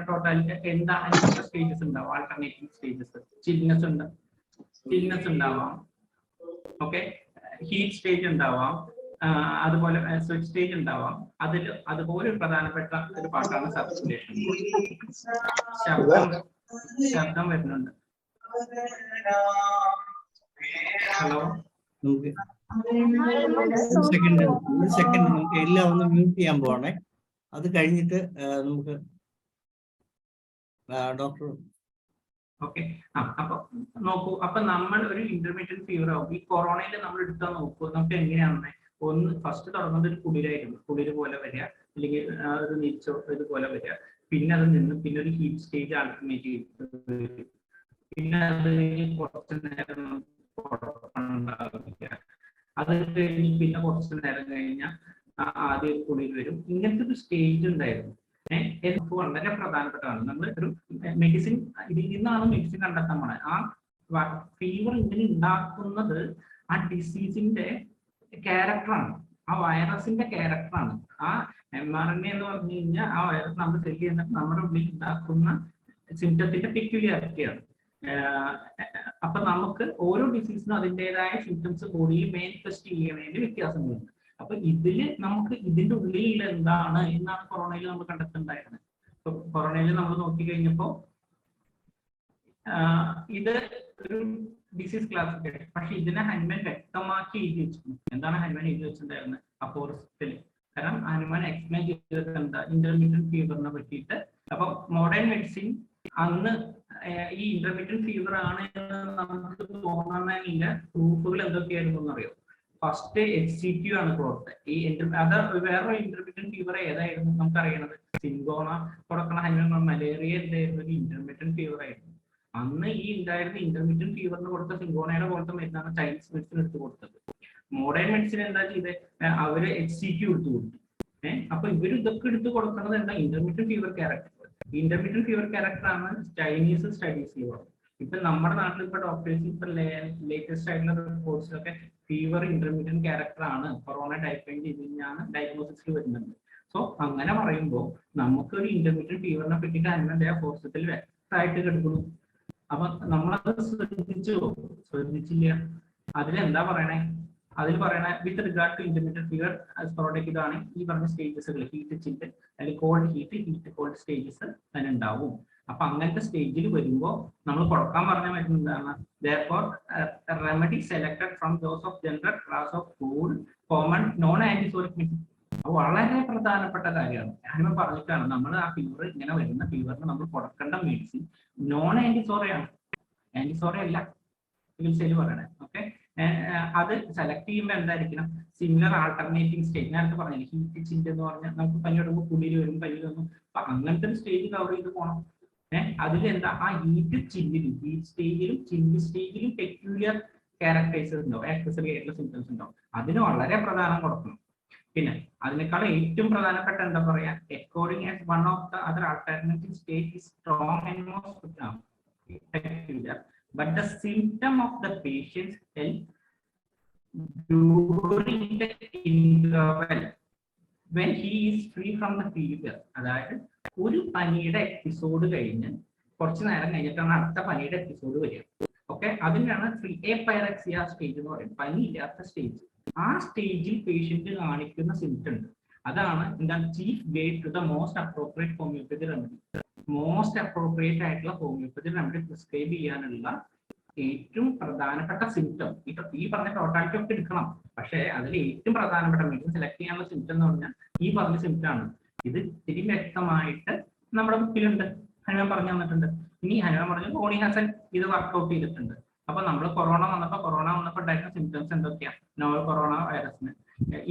S2: ടോട്ടാലിറ്റി, എന്താണ് സ്റ്റേജസ് ഉണ്ടാവും, ആൾട്ടർനേറ്റീവ് സ്റ്റേജസ്, ചിൽനെസ് ഉണ്ടാവാം, ഓക്കെ, ഹീറ്റ് സ്റ്റേജ് ഉണ്ടാവാം, അതുപോലെ സ്വിച്ച് സ്റ്റേജ് ഉണ്ടാവാം. അതുപോലെ ഒരു പ്രധാനപ്പെട്ട ഒരു പാർട്ടാണ് സർക്കുലേഷൻ. ശബ്ദം വരുന്നുണ്ട്. ഹലോ,
S3: സെക്കൻഡ് നമുക്ക് എല്ലാം ഒന്ന് മ്യൂട്ട് ചെയ്യാൻ പോവാണേ. അത് കഴിഞ്ഞിട്ട് നമുക്ക് ഡോക്ടർ.
S2: ഓക്കെ, അപ്പൊ നോക്കൂ, അപ്പൊ നമ്മൾ ഒരു ഇന്റർമീഡിയറ്റ് ഫീവർ ആവും. ഈ കൊറോണയിൽ നമ്മൾ എടുത്താൽ നോക്കൂ, നമുക്ക് എങ്ങനെയാണ് ഒന്ന് ഫസ്റ്റ് തുടങ്ങുന്നത് ഒരു കുളിര് പോലെ വരിക, അല്ലെങ്കിൽ ഒരു നീച്ചോ ഇതുപോലെ വരിക, പിന്നെ അത് നിന്ന് പിന്നെ ഒരു ഹീറ്റ് സ്റ്റേജ് ആൾട്ടർനേറ്റ് ചെയ്ത്, പിന്നെ അത് കഴിഞ്ഞ് കുറച്ച് നേരം ഉണ്ടാവില്ല, അത് കഴിഞ്ഞ് പിന്നെ കുറച്ച് നേരം കഴിഞ്ഞാൽ ആദ്യം കുളിര് വരും. ഇങ്ങനത്തെ ഒരു സ്റ്റേജ് ഉണ്ടായിരുന്നു. എനിക്ക് വളരെ പ്രധാനപ്പെട്ടതാണ്. നമ്മൾ ഒരു മെഡിസിൻ, ഇതിൽ നിന്നാണ് മെഡിസിൻ കണ്ടെത്താൻ പോണത്. ആ ഫീവർ ഇങ്ങനെ ഉണ്ടാക്കുന്നത് ആ ഡിസീസിന്റെ ക്യാരക്ടറാണ്, ആ വൈറസിന്റെ ക്യാരക്ടറാണ്. ആ mRNA എന്ന് പറഞ്ഞു കഴിഞ്ഞാൽ ആ വൈറസ് നമ്മൾ സെല് ചെയ്യുന്ന നമ്മുടെ ഉള്ളിൽ ഉണ്ടാക്കുന്ന സിംറ്റത്തിന്റെ പെക്യുലിയാരിറ്റിയാണ്. അപ്പൊ നമുക്ക് ഓരോ ഡിസീസിനും അതിൻ്റെതായ സിംറ്റംസ് ബോഡിയിൽ മാനിഫെസ്റ്റ് ചെയ്യണതിന്റെ വ്യത്യാസങ്ങളുണ്ട്. അപ്പൊ ഇതില് നമുക്ക് ഇതിന്റെ ഉള്ളിലുള്ള എന്താണ് എന്നാണ് കൊറോണയിൽ നമ്മൾ കണ്ടെത്തുന്നുണ്ടായിരുന്നത്. കൊറോണയിൽ നമ്മൾ നോക്കി കഴിഞ്ഞപ്പോൾ ഇത് ഒരു ഡിസീസ് ക്ലാസിഫിക്കേഷൻ, പക്ഷെ ഇതിനെ ഹനുമാൻ വ്യക്തമാക്കി എഴുതി വെച്ചിരുന്നു. എന്താണ് ഹനുമാൻ എഴുതി വെച്ചിട്ടുണ്ടായിരുന്നത് അപ്പോറിസത്തിൽ? കാരണം ഹനുമാൻ എക്സ്പ്ലെയിൻ ചെയ്തത് എന്താ, ഇന്റർമീഡിയറ്റ് ഫീവറിനെ പറ്റിയിട്ട്. അപ്പൊ മോഡേൺ മെഡിസിൻ അന്ന് ഈ ഇന്റർമീഡിയറ്റ് ഫീവർ ആണ് എന്ന് നമുക്ക് തോന്നണമെങ്കിൽ പ്രൂഫുകൾ എന്തൊക്കെയായിരുന്നു എന്നറിയോ? ഫസ്റ്റ് HCQ ആണ് കൊടുത്തത്. ഈ അത് വേറൊരു ഇന്റർമീഡിയറ്റ് ഫീവർ ഏതായിരുന്നു നമുക്കറിയണത്? സിൻഗോണ കൊടുക്കണ ഹനുമാൻ മലേറിയ എന്തായിരുന്നു? ഒരു ഇന്റർമീഡിയറ്റ് ഫീവർ ആയിരുന്നു. അന്ന് ഈ ഉണ്ടായിരുന്ന ഇന്റർമീഡിയറ്റ് ഫീവറിന് കൊടുത്ത സിൻഗോണയുടെ പോലത്തെ മരുന്നാണ് ചൈനീസ് മെഡിസിൻ എടുത്തു കൊടുത്തത്. മോഡേൺ മെഡിസിൻ എന്താ ചെയ്തത്? അവര് HCQ എടുത്തു കൊടുത്തു. അപ്പൊ ഇവർ ഇതൊക്കെ എടുത്ത് കൊടുക്കുന്നത് എന്താ? Intermediate fever character. Intermediate fever character ആണ് ചൈനീസ് സ്റ്റഡീസിൽ പറയുന്നത്. ഇപ്പൊ നമ്മുടെ നാട്ടിൽ ഇപ്പൊ ഡോക്ടേഴ്സ് ഇപ്പൊ ലേറ്റസ്റ്റ് ആയിട്ടുള്ള റിപ്പോർട്ട്സിലൊക്കെ ഫീവർ ഇന്റർമീഡിയറ്റ് ക്യാരക്ടർ ആണ്, കൊറോണ ടൈഫൈൻ ചെയ്ത് കഴിഞ്ഞാണ് ഡയഗ്നോസിസിൽ വരുന്നുണ്ട്. സോ അങ്ങനെ പറയുമ്പോൾ നമുക്കൊരു ഇന്റർമീഡിയറ്റ് ഫീവറിനെ പറ്റിയിട്ട് അതിന്റെ ഹോസ്പിറ്റലിൽ വ്യക്തമായിട്ട് കിടക്കുന്നു. അപ്പൊ നമ്മളത് ശ്രദ്ധിച്ചില്ല. അതിലെന്താ പറയണേ? അതിൽ പറയണ with regard to intermediate fever sporadic ഇതാണ് ഈ പറഞ്ഞ സ്റ്റേജസുകൾ, ഹീറ്റ് ചില്ല് അല്ലെങ്കിൽ കോൾഡ് ഹീറ്റ് കോൾഡ് സ്റ്റേജസ് തന്നെ ഉണ്ടാവും. അപ്പൊ അങ്ങനത്തെ സ്റ്റേജിൽ വരുമ്പോൾ നമ്മൾ കൊടുക്കാൻ പറഞ്ഞ മരുന്ന് എന്താണ്? therefore remedy selected from those of general class of cool common non antisoric medicine. അത് വളരെ പ്രധാനപ്പെട്ട കാര്യമാണ്. ഞാനിപ്പോ പറഞ്ഞിട്ടാണ് നമ്മൾ ആ ഫീവർ ഇങ്ങനെ വരുന്ന ഫീവറിന് നമ്മൾ കൊടുക്കേണ്ട മെഡിസിൻ നോൺ ആന്റിസോറിയാണ്, ആന്റിസോറി അല്ല ചികിത്സയിൽ പറയണേ. ഓക്കെ, അത് സെലക്ട് ചെയ്യുമ്പോൾ എന്തായിരിക്കണം? Similar alternating stage. നേരത്തെ പറഞ്ഞില്ലേ ഹീറ്റ് ചില്ല് എന്ന് പറഞ്ഞാൽ നമുക്ക് പനി വരുമ്പോൾ കുളിയിൽ വരും, പനി വന്നു. അപ്പൊ അങ്ങനത്തെ ഒരു സ്റ്റേജ് കവർ ചെയ്ത് പോകണം. അതിലെന്താ? ആ ഹീറ്റ് സ്റ്റേജിലും ചില്ല് സ്റ്റേജിലും പെക്യൂലിയർ ക്യാരക്ടേഴ്സ് ഉണ്ടാവും, ആക്സസറി ആയിട്ടുള്ള സിംറ്റംസ് ഉണ്ടാവും. അതിന് വളരെ പ്രധാനം കൊടുക്കണം. പിന്നെ അതിനേക്കാളും ഏറ്റവും പ്രധാനപ്പെട്ട എന്താ പറയാ, according as one of the other alternative state is strong and most peculiar, but the symptom of the patient's health during the interval when he is free from the fever. അതായത് ഒരു പനിയുടെ എപ്പിസോഡ് കഴിഞ്ഞ് കുറച്ച് നേരം കഴിഞ്ഞിട്ടാണ് അടുത്ത പനിയുടെ episode വരിക. Okay, അതിനാണ് എപൈറക്സിയ stage എന്ന് പറയുന്നത്, പനി ഇല്ലാത്ത സ്റ്റേജ്. ആ സ്റ്റേജിൽ പേഷ്യന്റ് കാണിക്കുന്ന സിംറ്റം ഉണ്ട്. അതാണ് എന്താണ്? Chief guide to the most appropriate homoeopathy remedy. Most appropriate ആയിട്ടുള്ള ഹോമിയോപ്പതി റെമഡി പ്രിസ്ക്രൈബ് ചെയ്യാനുള്ള ഏറ്റവും പ്രധാനപ്പെട്ട സിംറ്റം ഈ പറഞ്ഞ ടോട്ടാലിറ്റി ഒക്കെ എടുക്കണം. പക്ഷേ അതിൽ ഏറ്റവും പ്രധാനപ്പെട്ട മെഡിസിൻ സെലക്ട് ചെയ്യാനുള്ള സിംറ്റം എന്ന് പറഞ്ഞാൽ ഈ പറഞ്ഞ സിംറ്റം ആണ്. ഇത് ഇത്തിരി വ്യക്തമായിട്ട് നമ്മുടെ ബുക്കിലുണ്ട്, ഹനുമാൻ പറഞ്ഞു തന്നിട്ടുണ്ട്. ഇനി ഹനുമാൻ പറഞ്ഞു ടോണി ഹസൻ ഇത് വർക്ക്ഔട്ട് ചെയ്തിട്ടുണ്ട്. അപ്പൊ നമ്മൾ കൊറോണ വന്നപ്പോൾ ഉണ്ടായിരുന്ന സിംറ്റംസ് എന്തൊക്കെയാ? നോവൽ കൊറോണ വൈറസിന്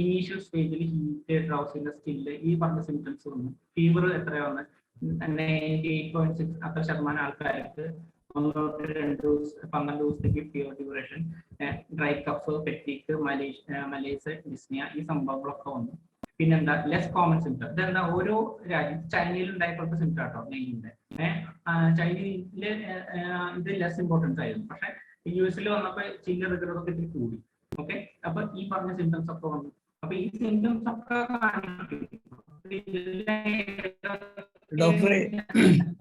S2: ഇനീഷ്യൽ സ്റ്റേജിൽ ഹീറ്റ്, ഡ്രൗസിന്റെ സ്റ്റില്ല്, ഈ പറഞ്ഞ സിംറ്റംസ് വന്നു. ഫീവർ എത്രയാ വന്ന് 98.6 അത്ര ശതമാനം ആൾക്കാർക്ക് 12 ദിവസത്തേക്ക് fever duration, dry cough, fatigue, malaise, dyspnoea, ഈ സംഭവങ്ങളൊക്കെ വന്നു. പിന്നെന്താ? Less common symptom. ഇതെന്താ? ഓരോ രാജ്യം, ചൈനയിൽ ഉണ്ടായപ്പോഴത്തെ സിംറ്റം ആട്ടോ നെയ്യിന്റെ. ചൈനയില് ഇത് ലെസ് ഇമ്പോർട്ടൻസ് ആയിരുന്നു. പക്ഷെ US വന്നപ്പോ ചില്ലറൊക്കെ ഇത്തിരി കൂടി. ഓക്കെ, അപ്പൊ ഈ പറഞ്ഞ സിംറ്റംസ് ഒക്കെ വന്നു. അപ്പൊ ഈ സിംറ്റംസ് ഒക്കെ
S3: ഡോക്ടറെ,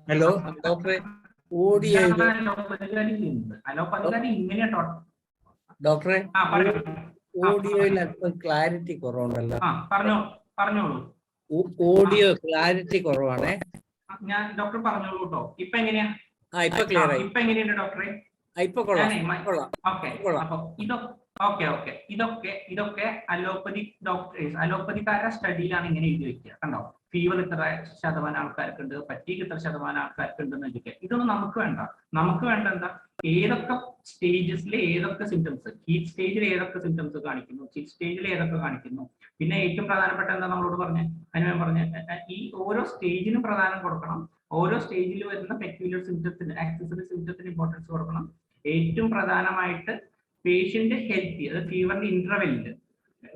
S3: ഹലോ ഡോക്ടറെ, ഓഡിയോയില് ഡോക്ടറെ ഓഡിയോയിൽ അല്പം ക്ലാരിറ്റി കുറവുണ്ടല്ലോ.
S2: പറഞ്ഞോളൂ.
S3: ഓഡിയോ ക്ലാരിറ്റി കുറവാണേ.
S2: ഞാൻ ഡോക്ടർ പറഞ്ഞോളൂ കേട്ടോ. ഇപ്പൊ എങ്ങനെയാ?
S3: ഇപ്പൊ ക്ലിയർ ആയി.
S2: ഇപ്പൊ എങ്ങനെയുണ്ട് ഡോക്ടറെ?
S3: ഇപ്പൊ കൊള്ളാം.
S2: ഇതൊക്കെ അലോപ്പതിക് ഡോക്ടേഴ്സ്, അലോപ്പതിക്കാരുടെ സ്റ്റഡിയിലാണ് ഇങ്ങനെ എഴുതി വെക്കുക. കണ്ടോ? ഫീവർ ഇത്ര ശതമാനം ആൾക്കാർക്കുണ്ട്, ഫറ്റീഗ് ഇത്ര ശതമാനം ആൾക്കാർക്കുണ്ടെന്ന് എഴുതിക്കുക. ഇതൊന്നും നമുക്ക് വേണ്ട. നമുക്ക് വേണ്ട എന്താ? ഏതൊക്കെ സ്റ്റേജസിൽ ഏതൊക്കെ സിംറ്റംസ്, ഹീറ്റ് സ്റ്റേജിൽ ഏതൊക്കെ സിംറ്റംസ് കാണിക്കുന്നു, ചിൽ സ്റ്റേജിൽ ഏതൊക്കെ കാണിക്കുന്നു. പിന്നെ ഏറ്റവും പ്രധാനപ്പെട്ട എന്താ നമ്മളോട് പറഞ്ഞ ഈ ഓരോ സ്റ്റേജിനും പ്രധാനം കൊടുക്കണം. ഓരോ സ്റ്റേജിൽ വരുന്ന പെക്യുലർ സിംറ്റത്തിന്, ആക്സസറി സിംറ്റത്തിന് ഇമ്പോർട്ടൻസ് കൊടുക്കണം. ഏറ്റവും പ്രധാനമായിട്ട് പേഷ്യന്റ് ഹെൽത്തി, അത് ഫീവറിന്റെ ഇന്റർവെല്ലില്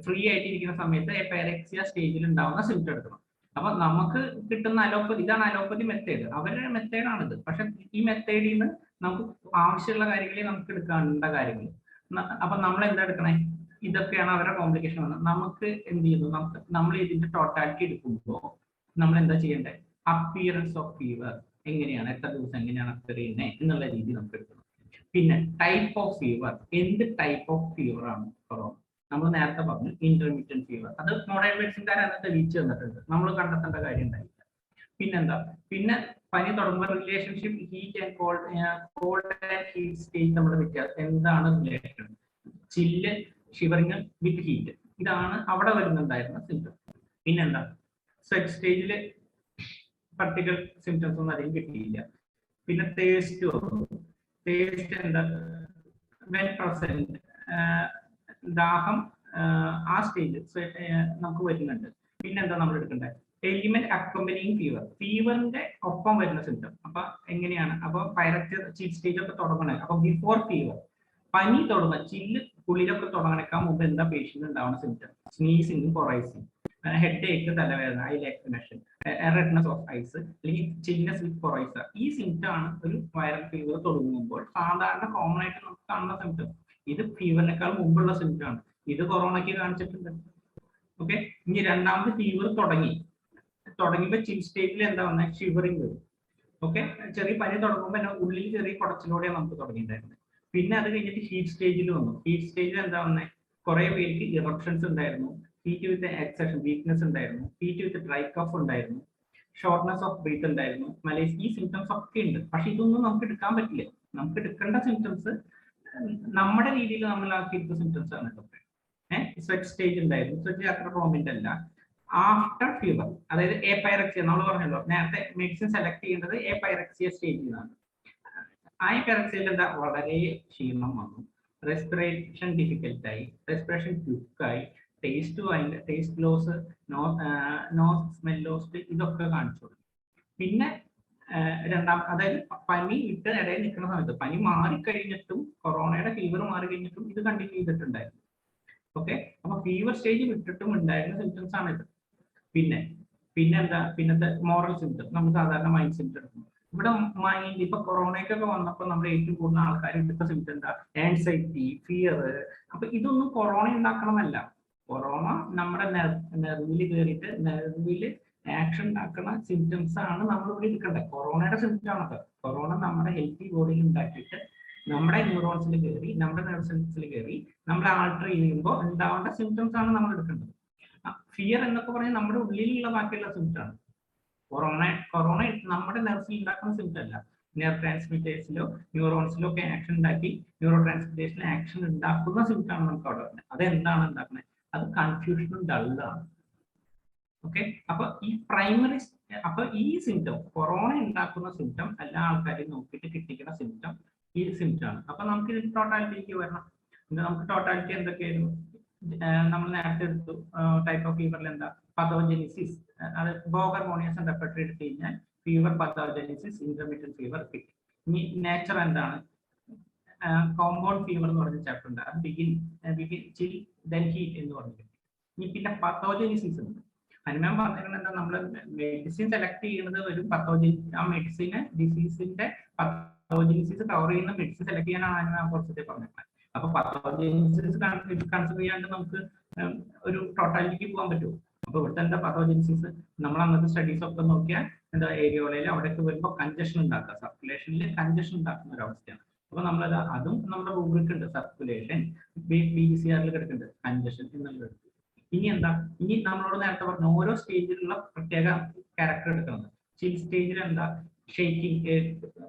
S2: ഫ്രീ ആയിട്ടിരിക്കുന്ന സമയത്ത് എപൈറക്സിയ സ്റ്റേജിൽ ഉണ്ടാവുന്ന സിംറ്റം എടുക്കണം. അപ്പൊ നമുക്ക് കിട്ടുന്ന അലോപ്പതി, ഇതാണ് അലോപ്പതി മെത്തേഡ്, അവരുടെ മെത്തേഡാണിത്. പക്ഷെ ഈ മെത്തേഡിൽ നിന്ന് നമുക്ക് ആവശ്യമുള്ള കാര്യങ്ങളെ നമുക്ക് എടുക്കേണ്ട കാര്യങ്ങൾ. അപ്പൊ നമ്മൾ എന്താ എടുക്കണേ? ഇതൊക്കെയാണ് അവരുടെ കോംപ്ലിക്കേഷൻ വന്നത്. നമുക്ക് എന്ത് ചെയ്യുന്നു? നമ്മൾ ഇതിന്റെ ടോട്ടാലിറ്റി എടുക്കുമ്പോൾ നമ്മൾ എന്താ ചെയ്യേണ്ടത്? അപ്പിയറൻസ് ഓഫ് ഫീവർ എങ്ങനെയാണ്, എത്ര ദിവസം എങ്ങനെയാണ് അപ്പിയർ ചെയ്യുന്നത് എന്നുള്ള രീതി നമുക്ക് എടുക്കണം. പിന്നെ ടൈപ്പ് ഓഫ് ഫീവർ, എന്ത് ടൈപ്പ് ഓഫ് ഫീവർ ആണ് കൊറോണ? നമ്മൾ നേരത്തെ പറഞ്ഞു ഇന്റർമീഡിയറ്റ് ഫീവർ. അത് മോഡേൺ മെഡിസിൻകാർ അന്ന് തെളിയിച്ചു തന്നിട്ടുണ്ട്, നമ്മൾ കണ്ടെത്തേണ്ട കാര്യം ഉണ്ടായില്ല. പിന്നെന്താ, പിന്നെ പനി തുടങ്ങുമ്പോൾ relationship heat and cold and heat stage നമ്മുടെ വ്യത്യാസം എന്താണ് relation? Chill, shivering with heat, ഇതാണ് അവിടെ വരുന്നുണ്ടായിരുന്ന സിംറ്റം. പിന്നെന്താ, സ്വെറ്റ് സ്റ്റേജില് പർട്ടിക്കൽ സിംറ്റംസ് ഒന്നും അധികം കിട്ടിയില്ല. പിന്നെ ടേസ്റ്റ് വന്നു. ടേസ്റ്റ് എന്താ, വെൻ പ്രസന്റ്, ദാഹം ആ സ്റ്റേജ് നമുക്ക് വരുന്നുണ്ട്. പിന്നെന്താ നമ്മൾ എടുക്കേണ്ടത്, എലിമെന്റ് അക്കമ്പനിങ് ഫീവർ, ഫീവറിന്റെ ഒപ്പം വരുന്ന സിംറ്റം. അപ്പൊ എങ്ങനെയാണ്, അപ്പൊ പൈറക്ട് ചിൽ സ്റ്റേജ് ഒക്കെ തുടങ്ങണേ. അപ്പൊ ബിഫോർ ഫീവർ, പനി തുടങ്ങുക, ചില്ല് കുളിരൊക്കെ തുടങ്ങണേക്കാൾ മുമ്പ് എന്താ പേഷ്യന്റ് ഉണ്ടാവുന്ന symptom? Sneezing, coryzing, head ache, തലവേദന, eye lacrimation, redness of eyes, അല്ലെങ്കിൽ ചിൽനെസ് വിത്ത് കൊറൈസ. ഈ സിംറ്റം ആണ് ഒരു വൈറൽ ഫീവർ തുടങ്ങുമ്പോൾ സാധാരണ കോമൺ ആയിട്ട് നമുക്ക് കാണുന്ന സിംറ്റം. ഇത് ഫീവറിനേക്കാൾ മുമ്പുള്ള സിംറ്റം ആണ്. ഇത് കൊറോണയ്ക്ക് കാണിച്ചിട്ടുണ്ട്. ഓക്കെ, ഇനി രണ്ടാമത് ഫീവർ തുടങ്ങിയപ്പോൾ ചിൽ സ്റ്റേജിൽ എന്താ വന്നത്, ഷിവറിങ് വരും. ഓക്കെ, ചെറിയ പനി തുടങ്ങുമ്പോൾ ഉള്ളിൽ ചെറിയ കുടച്ചിലൂടെയാണ് നമുക്ക് തുടങ്ങിയിട്ടുണ്ടായിരുന്നത്. പിന്നെ അത് കഴിഞ്ഞിട്ട് ഹീറ്റ് സ്റ്റേജിൽ വന്നു. ഹീറ്റ് സ്റ്റേജിൽ എന്താ വന്നത്, കുറെ പേർക്ക് ഇറപ്ഷൻസ് ഉണ്ടായിരുന്നു, ഹീറ്റ് വിത്ത് എക്സെഷൻ വീക്ക്നെസ് ഉണ്ടായിരുന്നു, ഹീറ്റ് വിത്ത് ഡ്രൈ കഫ് ഉണ്ടായിരുന്നു, ഷോർട്ട്നെസ് ഓഫ് ബ്രീത്ത് ഉണ്ടായിരുന്നു, മലേസ്. ഈ സിംറ്റംസ് ഒക്കെ ഉണ്ട്. പക്ഷെ ഇതൊന്നും നമുക്ക് എടുക്കാൻ പറ്റില്ല. നമുക്ക് എടുക്കേണ്ട സിംറ്റംസ് നമ്മുടെ രീതിയിൽ നമ്മളാക്കിയെടുത്ത സിംറ്റംസ് ആണ് ഇതൊക്കെ. സ്വെറ്റ് സ്റ്റേജ് ഉണ്ടായിരുന്നു, സ്വെറ്റ് അത്ര പ്രോമിനന്റ് അല്ല. ആഫ്റ്റർ ഫീവർ, അതായത് എ പൈറക്സിയ, നമ്മൾ പറഞ്ഞല്ലോ നേരത്തെ മെഡിസിൻ സെലക്ട് ചെയ്യേണ്ടത് എ പൈറക്സിയ സ്റ്റേജിൽ നിന്നാണ്. ആ പൈറക്സിയയിൽ എന്താ, വളരെ ക്ഷീണം വന്നു, റെസ്പിറേഷൻ ഡിഫിക്കൽട്ടായി, റെസ്പിറേഷൻ ക്വിക്കായി, taste loss, no smell loss, ഇതൊക്കെ കാണിച്ചു. പിന്നെ അതായത് പനി വിട്ട് ഇടയിൽ നിൽക്കുന്ന സമയത്ത്, പനി മാറിക്കഴിഞ്ഞിട്ടും കൊറോണയുടെ ഫീവർ മാറി കഴിഞ്ഞിട്ടും ഇത് കണ്ടിന്യൂ ചെയ്തിട്ടുണ്ടായിരുന്നു. ഓക്കെ, അപ്പൊ ഫീവർ സ്റ്റേജ് വിട്ടിട്ടും ഉണ്ടായിരുന്ന സിംറ്റംസ് ആണ് ഇത്. പിന്നെന്താ, പിന്നത്തെ മോറൽ സിംറ്റം, നമ്മൾ സാധാരണ മൈൻഡ് സിംറ്റം എടുക്കുന്നു. ഇവിടെ മൈൻഡ്, ഇപ്പൊ കൊറോണയ്ക്കൊക്കെ വന്നപ്പോൾ നമ്മൾ ഏറ്റവും കൂടുതൽ ആൾക്കാർ എടുത്ത സിംറ്റം എന്താ, ആൻസൈറ്റി, ഫിയർ. അപ്പൊ ഇതൊന്നും കൊറോണ ഉണ്ടാക്കണമല്ല. കൊറോണ നമ്മുടെ നെർവിൽ കയറിയിട്ട് നെർവിൽ ആക്ഷൻ ഉണ്ടാക്കുന്ന സിംറ്റംസ് ആണ് നമ്മൾ ഇവിടെ എടുക്കേണ്ടത്. കൊറോണയുടെ സിംറ്റം ആണത്. കൊറോണ നമ്മുടെ ഹെൽത്തി ബോഡിയിൽ ഉണ്ടാക്കിയിട്ട് നമ്മുടെ ന്യൂറോൺസിൽ കയറി, നമ്മുടെ നെർവ് സെൽസിൽ കയറി, നമ്മളെ ആൾട്ടർ ചെയ്യുമ്പോൾ ഉണ്ടാവേണ്ട സിംറ്റംസ് ആണ് നമ്മൾ എടുക്കേണ്ടത്. ഫിയർ എന്നൊക്കെ പറഞ്ഞാൽ നമ്മുടെ ഉള്ളിലുള്ള ബാക്കിയുള്ള സിംറ്റം ആണ്. കൊറോണ നമ്മുടെ നെർവ്സിൽ ഉണ്ടാക്കുന്ന സിംറ്റം അല്ല. നെർവ് ട്രാൻസ്മിറ്റേഴ്സിലോ ന്യൂറോൺസിലോ ഒക്കെ ആക്ഷൻ ഉണ്ടാക്കി ന്യൂറോ ട്രാൻസ്മിറ്റേഷനിൽ ആക്ഷൻ ഉണ്ടാക്കുന്ന സിംറ്റം ആണ് നമുക്ക് അവിടെ വരുന്നത്. അതെന്താണ് ഉണ്ടാക്കുന്നത്? അത് കൺഫ്യൂഷനും ഡള്ളാണ്. ഓക്കെ, അപ്പൊ ഈ സിംറ്റം, കൊറോണ ഉണ്ടാക്കുന്ന സിംറ്റം എല്ലാ ആൾക്കാരെയും നോക്കിയിട്ട് കിട്ടിക്കുന്ന സിംറ്റം ഈ സിംറ്റം ആണ്. അപ്പൊ നമുക്ക് ഇത് ടോട്ടാലിറ്റിക്ക് വരണം. നമുക്ക് ടോട്ടാലിറ്റി എന്തൊക്കെയായിരുന്നു? നമ്മൾ നേരത്തെ എടുത്തു ടൈപ്പ് ഓഫ് ഫീവറിൽ എന്താ, പതോജെനിസിസ്, അത് ബോഗർമോണിയസ് ആൻഡ് റെപ്പർട്ടറി എടുത്തു കഴിഞ്ഞാൽ ഫീവർ, പതോജെനിസിസ്, ഇന്റർമീഡിയറ്റ് ഫീവർ, പിക്. ഇനി നേച്ചർ എന്താണ്? കോമ്പൗണ്ട് ഫീവർ എന്ന് പറഞ്ഞ ചാപ്റ്റർ ഉണ്ട്. അത് ബിഗിൻ ചിൽ ദെൻ ഹീറ്റ് എന്ന് പറഞ്ഞിട്ട്. ഇനി പിന്നെ പതോജെനിസിസ് ഉണ്ട്. അനുമാൻ പറഞ്ഞിരുന്നത് എന്താ, നമ്മൾ മെഡിസിൻ സെലക്ട് ചെയ്യുന്നത് ഒരു ആ മെഡിസിന് ഡിസീസിന്റെ പതോജെനിസിസ് കവർ ചെയ്യുന്ന മെഡിസിൻ സെലക്ട് ചെയ്യാനാണ് അനുമാൻ കുറച്ചൊക്കെ പറഞ്ഞിരുന്നത്. അപ്പൊ പതോജെനിസിസ് കൺസിഡർ ചെയ്യാണ്ട് നമുക്ക് ഒരു ടോട്ടാലിറ്റിക്ക് പോകാൻ പറ്റുമോ? അപ്പൊ ഇവിടുത്തെ എന്താ പതോജെനിസിസ്? നമ്മൾ അന്നത്തെ സ്റ്റഡീസ് ഒക്കെ നോക്കിയാൽ എന്താ, ഏരിയോളയിൽ അവിടേക്ക് വരുമ്പോൾ കൺജഷൻ ഉണ്ടാക്കുക, സർക്കുലേഷനിൽ കൺജഷൻ ഉണ്ടാക്കുന്ന ഒരു അവസ്ഥയാണ്. അപ്പൊ നമ്മളത് അതും നമ്മുടെ റൂബ്രിക് ഉണ്ട്, സർക്കുലേഷൻ, BCR കിടക്കുന്നുണ്ട്, കൺജഷൻ എന്നുള്ളത്. ഇനി എന്താ, ഇനി നമ്മളോട് നേരത്തെ പറഞ്ഞ ഓരോ സ്റ്റേജിലുള്ള പ്രത്യേക ക്യാരക്ടർ എടുക്കുന്നത്. ചിൽ സ്റ്റേജിൽ എന്താ, ഷെയ്ക്കിങ്,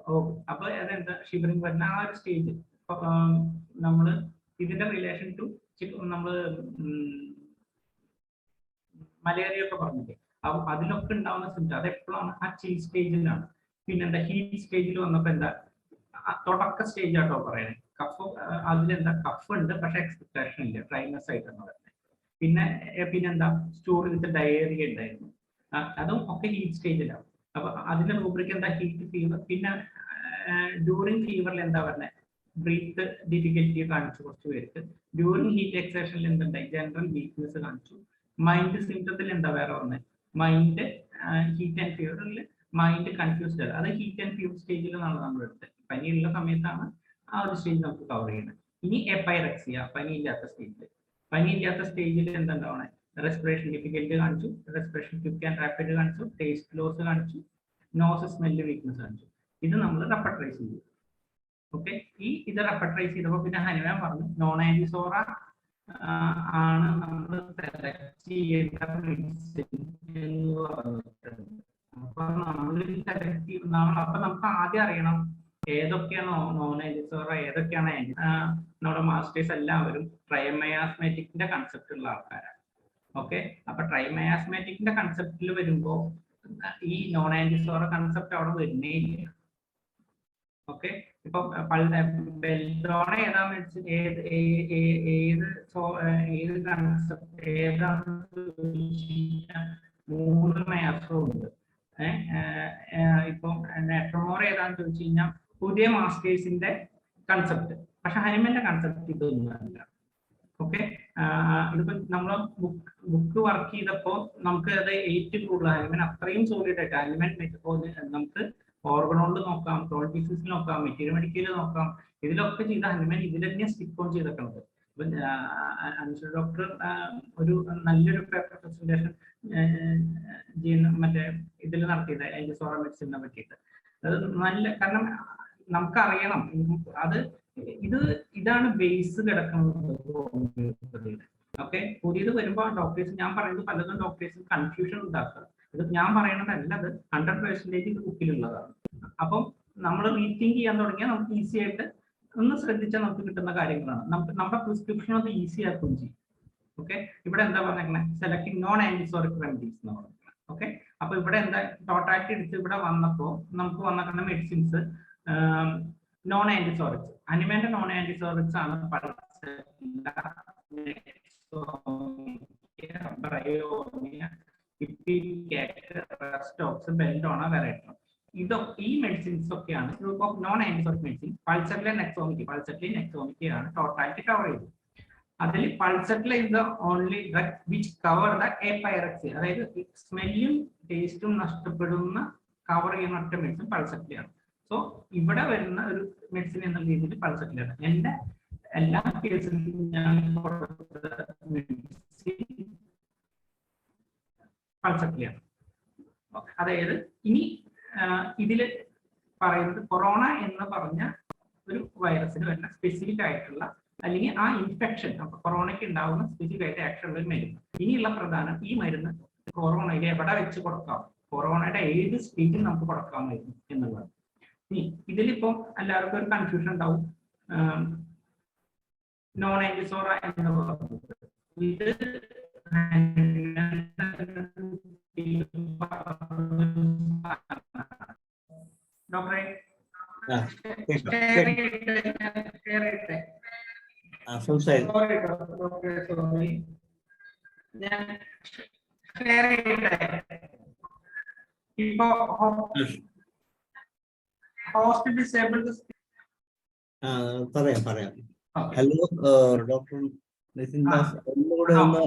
S2: അപ്പൊ അതെന്താ, ഷിവറിങ് വരുന്ന ആ ഒരു സ്റ്റേജ്. നമ്മള് ഇതിന്റെ റിലേഷൻ ടു നമ്മള് മലേറിയ ഒക്കെ പറഞ്ഞില്ലേ, അതിലൊക്കെ ഉണ്ടാവുന്ന സിംറ്റം അത് എപ്പോഴാണ്? ആ ചിൽ സ്റ്റേജിലാണ്. പിന്നെന്താ, ഹീറ്റ് സ്റ്റേജിൽ വന്നപ്പോ എന്താ, തുടക്ക സ്റ്റേജ് ആട്ടോ പറയണേ. കഫ്, അതിലെന്താ, കഫ് ഉണ്ട് പക്ഷെ എക്സ്പെക്ടേഷൻ ഇല്ല, ഡ്രൈനസ് ആയിട്ടാണ് പറയുന്നത്. പിന്നെന്താ, സ്റ്റൂൾ വിത്ത് ഡയേറിയ ഉണ്ടായിരുന്നു. അതും ഒക്കെ ഹീറ്റ് സ്റ്റേജിലാണ്. അപ്പൊ അതിന്റെ റൂബ്രിക് എന്താ, ഹീറ്റ് ഫീവർ. പിന്നെ ഡ്യൂറിങ് ഫീവറിൽ എന്താ പറഞ്ഞത്, ബ്രീത്ത് ഡിഫിക്കൽറ്റി കാണിച്ചു കുറച്ച് പേർക്ക്. ഡ്യൂറിങ് ഹീറ്റ് എക്സേഷനിൽ എന്തുണ്ടായി, ജനറൽ വീക്ക്നെസ് കാണിച്ചു. മൈൻഡ് സിംറ്റത്തിൽ എന്താ വേറെ വന്നത്, മൈൻഡ് ഹീറ്റ് ആൻഡ് ഫീവറിൽ മൈൻഡ് കൺഫ്യൂസ്ഡ് ആണ്. അത് ഹീറ്റ് ആൻഡ് ഫീവർ സ്റ്റേജിലാണ് നമ്മൾ എടുത്തത്. പനിയുള്ള സമയത്താണ് ആ ഒരു സ്റ്റേജ് നമുക്ക് കവർ ചെയ്യുന്നത്. ഇനി എപൈറക്സിയ, പനിയില്ലാത്ത സ്റ്റേജിൽ എന്തുണ്ടാവണേ, റെസ്പിറേഷൻ ഡിഫിക്കൽറ്റി കാണിച്ചു, റെസ്പിറേഷൻ ക്വിക്ക് ആൻഡ് റാപ്പിഡ് കാണിച്ചു, ടേസ്റ്റ് ലോസ് കാണിച്ചു, നോസ് സ്മെല്ല് വീക്ക്നെസ് കാണിച്ചു. ഇത് നമ്മൾ റെപ്പർട്ടറൈസ് ചെയ്തു. ഓക്കെ, ഇത് റെപ്പർട്ടറൈസ് ചെയ്തപ്പോൾ പിന്നെ ഹനുമാൻ പറഞ്ഞു നോൺ ആന്റിസോറ ആണ് നമ്മൾ സെലക്ട് ചെയ്യേണ്ട മെഡിസിൻ എന്ന് പറഞ്ഞിട്ടുണ്ട്. അപ്പൊ നമ്മൾ അപ്പൊ നമുക്ക് ആദ്യം അറിയണം ഏതൊക്കെയാണ് നോൺ ആന്റിസോറ, ഏതൊക്കെയാണ് നമ്മുടെ മാസ്റ്റേഴ്സ് എല്ലാവരും ട്രൈമയാസ്മാറ്റിക്കിന്റെ കൺസെപ്റ്റ് ഉള്ള ആൾക്കാരാണ്. ഓക്കെ, അപ്പൊ ട്രൈമയാസ്മാറ്റിക്കിന്റെ കൺസെപ്റ്റിൽ വരുമ്പോ ഈ നോൺ ആന്റിസോറ കൺസെപ്റ്റ് അവിടെ വരുന്നേ ഇല്ല. ഓക്കെ, ഇപ്പൊ ബെൽഡോണ ഏതാ മെഡിസിൻ, ഏത് കൺസെപ്റ്റ് ഏതാണെന്ന് 3 മയാസും ഉണ്ട്. ഇപ്പൊ നെട്രമോർ ഏതാന്ന് ചോദിച്ചു കഴിഞ്ഞാൽ പുതിയ മാസ്റ്റേഴ്സിന്റെ കൺസെപ്റ്റ്, പക്ഷെ ഹനുമന്റെ കൺസെപ്റ്റ് ഇതൊന്നുമല്ല. ഓക്കെ, ഇതിപ്പോ നമ്മൾ ബുക്ക് വർക്ക് ചെയ്തപ്പോ നമുക്ക് അത് 8 കൂടുതൽ ഹനുമൻ അത്രയും സോളിഡ് ആയിട്ട് ഹനുമൻ നമുക്ക് ഓർഗണോണ്ട് നോക്കാം, പ്രോട്ടീസിൽ നോക്കാം, മെറ്റീരിയൽ നോക്കാം, ഇതിലൊക്കെ ചെയ്ത ഹനുമൻ ഇതിൽ തന്നെ സ്റ്റിക്ക് ഓൺ ചെയ്തിട്ടുണ്ട്. അനുശ്വര ഡോക്ടർ ഒരു നല്ലൊരു പേപ്പർ പ്രസന്റേഷൻ മറ്റേ ഇതിൽ നടത്തിയത് ആന്റിസോറ മെഡിസിനെ പറ്റിയിട്ട്. അത് നല്ല, കാരണം നമുക്കറിയണം അത് ഇതാണ് ബേസ് കിടക്കുന്നത്. ഓക്കെ, പുതിയത് വരുമ്പോൾ ഡോക്ടേഴ്സ്, ഞാൻ പറയുന്നത് പലതും ഡോക്ടേഴ്സ് കൺഫ്യൂഷൻ ഉണ്ടാക്കുക. ഇത് ഞാൻ പറയുന്നതല്ല, അത് 100% ഇത് ബുക്കിലുള്ളതാണ്. അപ്പം നമ്മൾ റീതിങ്ക് ചെയ്യാൻ തുടങ്ങിയാൽ നമുക്ക് ഈസി ആയിട്ട് ഒന്ന് ശ്രദ്ധിച്ചാൽ നമുക്ക് കിട്ടുന്ന കാര്യങ്ങളാണ്. നമ്മുടെ പ്രിസ്ക്രിപ്ഷൻ അത് ഈസി ആക്കുകയും ചെയ്യും. ഓക്കെ, ഇവിടെ എന്താ പറഞ്ഞേക്കണേ, സെലക്ടിങ് നോൺ ആന്റിസോറിക് റെമഡീസ് എന്ന് പറഞ്ഞേക്കണം. ഓക്കെ, അപ്പൊ ഇവിടെ എന്താ ടോട്ടാലിറ്റി എടുത്ത് ഇവിടെ വന്നപ്പോ നമുക്ക് വന്നിട്ടുള്ള മെഡിസിൻസ് നോൺ ആന്റിസോറിക്സ്, അനിമേന്റെ നോൺ ആന്റിസോറിക്സ് ആണ് ബെൽഡോണ, വെറൈറ്റോ. ഈ മെഡിസിൻസ് ഒക്കെയാണ് group of non antipsoric medicine. Pulsatilla nux vomica ആണ് ടോട്ടാലിറ്റി കവർ ചെയ്തത്. അതിൽ pulsatilla is the only drug which cover the apyrexia, അതായത് സ്മെല്ലും ടേസ്റ്റും നഷ്ടപ്പെടുന്ന കവർ ചെയ്യുന്ന ഒറ്റ മെഡിസിൻ പൾസറ്റിലാണ്. സോ ഇവിടെ വരുന്ന ഒരു മെഡിസിൻ എന്ന രീതിയിൽ പൾസറ്റിലാണ്. എന്റെ എല്ലാ കേസിലും ഞാൻ പൾസറ്റിലാണ്. അതായത് ഇനി ഇതില് പറയുന്നത് കൊറോണ എന്ന് പറഞ്ഞ ഒരു വൈറസിന് വരുന്ന സ്പെസിഫിക് ആയിട്ടുള്ള അല്ലെങ്കിൽ ആ ഇൻഫെക്ഷൻ, അപ്പൊ കൊറോണയ്ക്ക് ഉണ്ടാവുന്ന സ്പെസിഫിക് ആയിട്ട് ആക്ഷൻ ഉള്ള ഒരു മരുന്ന്. ഇനിയുള്ള പ്രധാനം ഈ മരുന്ന് കൊറോണയിൽ എവിടെ വെച്ച് കൊടുക്കാം, കൊറോണയുടെ ഏത് സ്റ്റേജിൽ നമുക്ക് കൊടുക്കാമായിരുന്നു എന്നുള്ളത്. ഇതിലിപ്പോ എല്ലാവർക്കും ഒരു കൺഫ്യൂഷൻ ഉണ്ടാവും. നോൺ ആന്റിസോറ എന്ന് പറയുന്നത് ഇത് ഡോക്ടറെ ഇപ്പൊ ഹോസ്റ്റ് ഡിസേബിൾഡ്
S4: പറയാം. ഹലോ ഡോക്ടർ നിതിൻ ദാസ്, ഒന്നുകൂടെ ഒന്ന്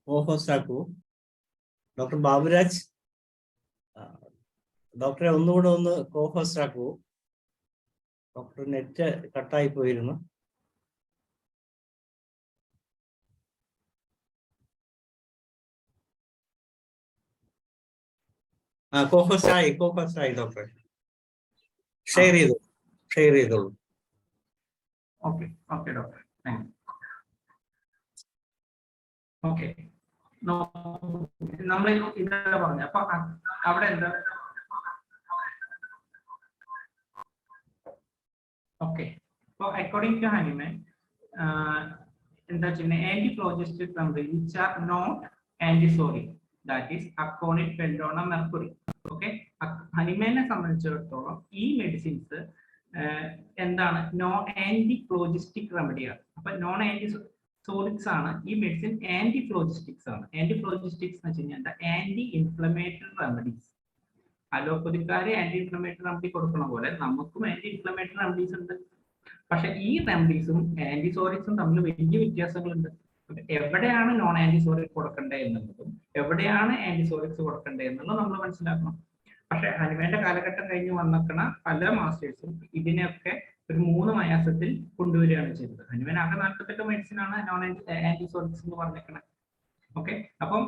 S4: ഹോസ്റ്റ് ആക്കൂ. ഡോക്ടർ ബാബുരാജ്, ഡോക്ടറെ ഒന്നുകൂടെ ഒന്ന് ഹോസ്റ്റ് ആക്കൂ. ഡോക്ടർ നെറ്റ് കട്ടായി പോയിരുന്നു. കോഹോസ്റ്റ് ആയി ഡോക്ടറെ. ഷെയർ ചെയ്തോളൂ.
S2: Okay doctor, thank you. Okay, നമ്മൾ ഇന്നലെ പറഞ്ഞു. അപ്പൊ അവിടെ എന്താ, ഓക്കെ, അപ്പൊ അക്കോർഡിംഗ് ടു ഹനുമാൻ എന്താ വെച്ചാൽ antiphlogistic remedy which are not antipsoric, that is aconite, belladonna, mercury. Okay, ഹനുമാനെ സംബന്ധിച്ചിടത്തോളം ഈ മെഡിസിൻസ് എന്താണ്, ആന്റിഫ്ലോജിസ്റ്റിക് റെമഡിയാണ്. അപ്പൊ നോൺ ആന്റിസോറിക്സ് ആണ് ഈ മെഡിസിൻ, ആന്റിഫ്ലോജിസ്റ്റിക്സ് ആണ്. ആന്റിഫ്ലോജിസ്റ്റിക്സ് എന്ന് വെച്ച് കഴിഞ്ഞാൽ ആന്റി ഇൻഫ്ലമേറ്ററി റെമഡീസ്. അലോപ്പതിക്കാര് ആന്റി ഇൻഫ്ലമേറ്ററി റെമഡി കൊടുക്കുന്ന പോലെ നമുക്കും ആന്റി ഇൻഫ്ലമേറ്ററി റെമഡീസ് ഉണ്ട്. പക്ഷെ ഈ റെമഡീസും ആന്റിസോറിക്സും തമ്മിൽ വലിയ വ്യത്യാസങ്ങളുണ്ട്. എവിടെയാണ് നോൺ ആന്റിസോറിക് കൊടുക്കേണ്ടത് എന്നുള്ളതും എവിടെയാണ് ആന്റിസോറിക്സ് കൊടുക്കേണ്ടത് എന്നുള്ളത് നമ്മൾ മനസ്സിലാക്കണം. പക്ഷെ ഹനുമാന്റെ കാലഘട്ടം കഴിഞ്ഞ് വന്നിക്കണ പല മാസ്റ്റേഴ്സും ഇതിനെയൊക്കെ ഒരു 3 മയാസത്തിൽ കൊണ്ടുവരികയാണ് ചെയ്തത്. ഹനുമാൻ ആകെ 48 മെഡിസിൻ ആണ് നോൺ ആന്റിസോറിക്സ് എന്ന് പറഞ്ഞേക്കണേ. ഓക്കെ, അപ്പം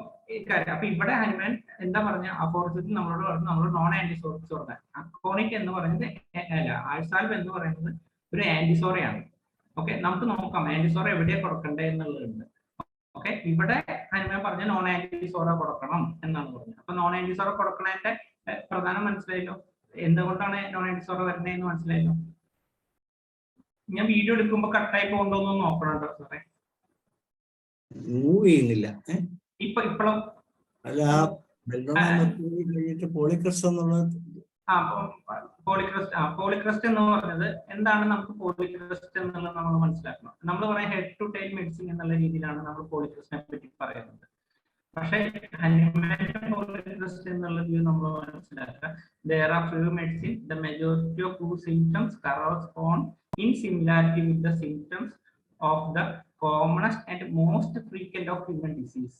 S2: അപ്പൊ ഇവിടെ ഹനുമാൻ എന്താ പറഞ്ഞ അപ്പോസിറ്റ് നമ്മളോട് പറഞ്ഞു, നമ്മൾ നോൺ ആന്റിസോറിക്സ് കൊടുക്കാൻ. അക്കോണിക് എന്ന് പറയുന്നത് ആഴ്സാൽവ് എന്ന് പറയുന്നത് ഒരു ആന്റിസോറയാണ്. ഓക്കെ, നമുക്ക് നോക്കാം ആന്റിസോറ എവിടെയാണ് കൊടുക്കേണ്ടത് എന്നുള്ളതുണ്ട്. ഓക്കെ, ഇവിടെ ഹനുമാൻ പറഞ്ഞ നോൺ ആന്റിസോറ കൊടുക്കണം എന്നാണ് പറഞ്ഞത്. അപ്പൊ നോൺ ആന്റിസോറ കൊടുക്കണതിന്റെ പ്രധാനം മനസ്സിലായല്ലോ, എന്തുകൊണ്ടാണ് നോൺ ആന്റിസോറ വരുന്നതെന്ന് മനസ്സിലായല്ലോ. ഞാൻ വീഡിയോ എടുക്കുമ്പോ കട്ടായി പോകണ്ടോന്ന് നോക്കണുണ്ടോ സാറേ?
S4: മൂവ് ചെയ്യുന്നില്ല.
S2: ഇപ്പോഴും
S4: അല്ല, പോളിക്രസ്റ്റ് എന്നുള്ളത്
S2: പോളിക്രസ്റ്റ് എന്ന് പറഞ്ഞത് എന്താണ്? നമുക്ക് പോളിക്രസ്റ്റ് എന്നുള്ളത് നമ്മൾ മനസ്സിലാക്കണം. നമ്മൾ പറയാം ഹെഡ് ടു ടെയിൽ മെഡിസിൻ എന്നുള്ള രീതിയിലാണ് നമ്മൾ പോളിക്രസ്റ്റിനെ പറ്റി പറയുന്നത്. പക്ഷേ പോളിക്രസ്റ്റ് എന്നുള്ളത് നമ്മൾ മനസ്സിലാക്കുക, there are few medicine, the majority of whose symptoms correspond in similarity with the symptoms of the commonest and most frequent of human disease,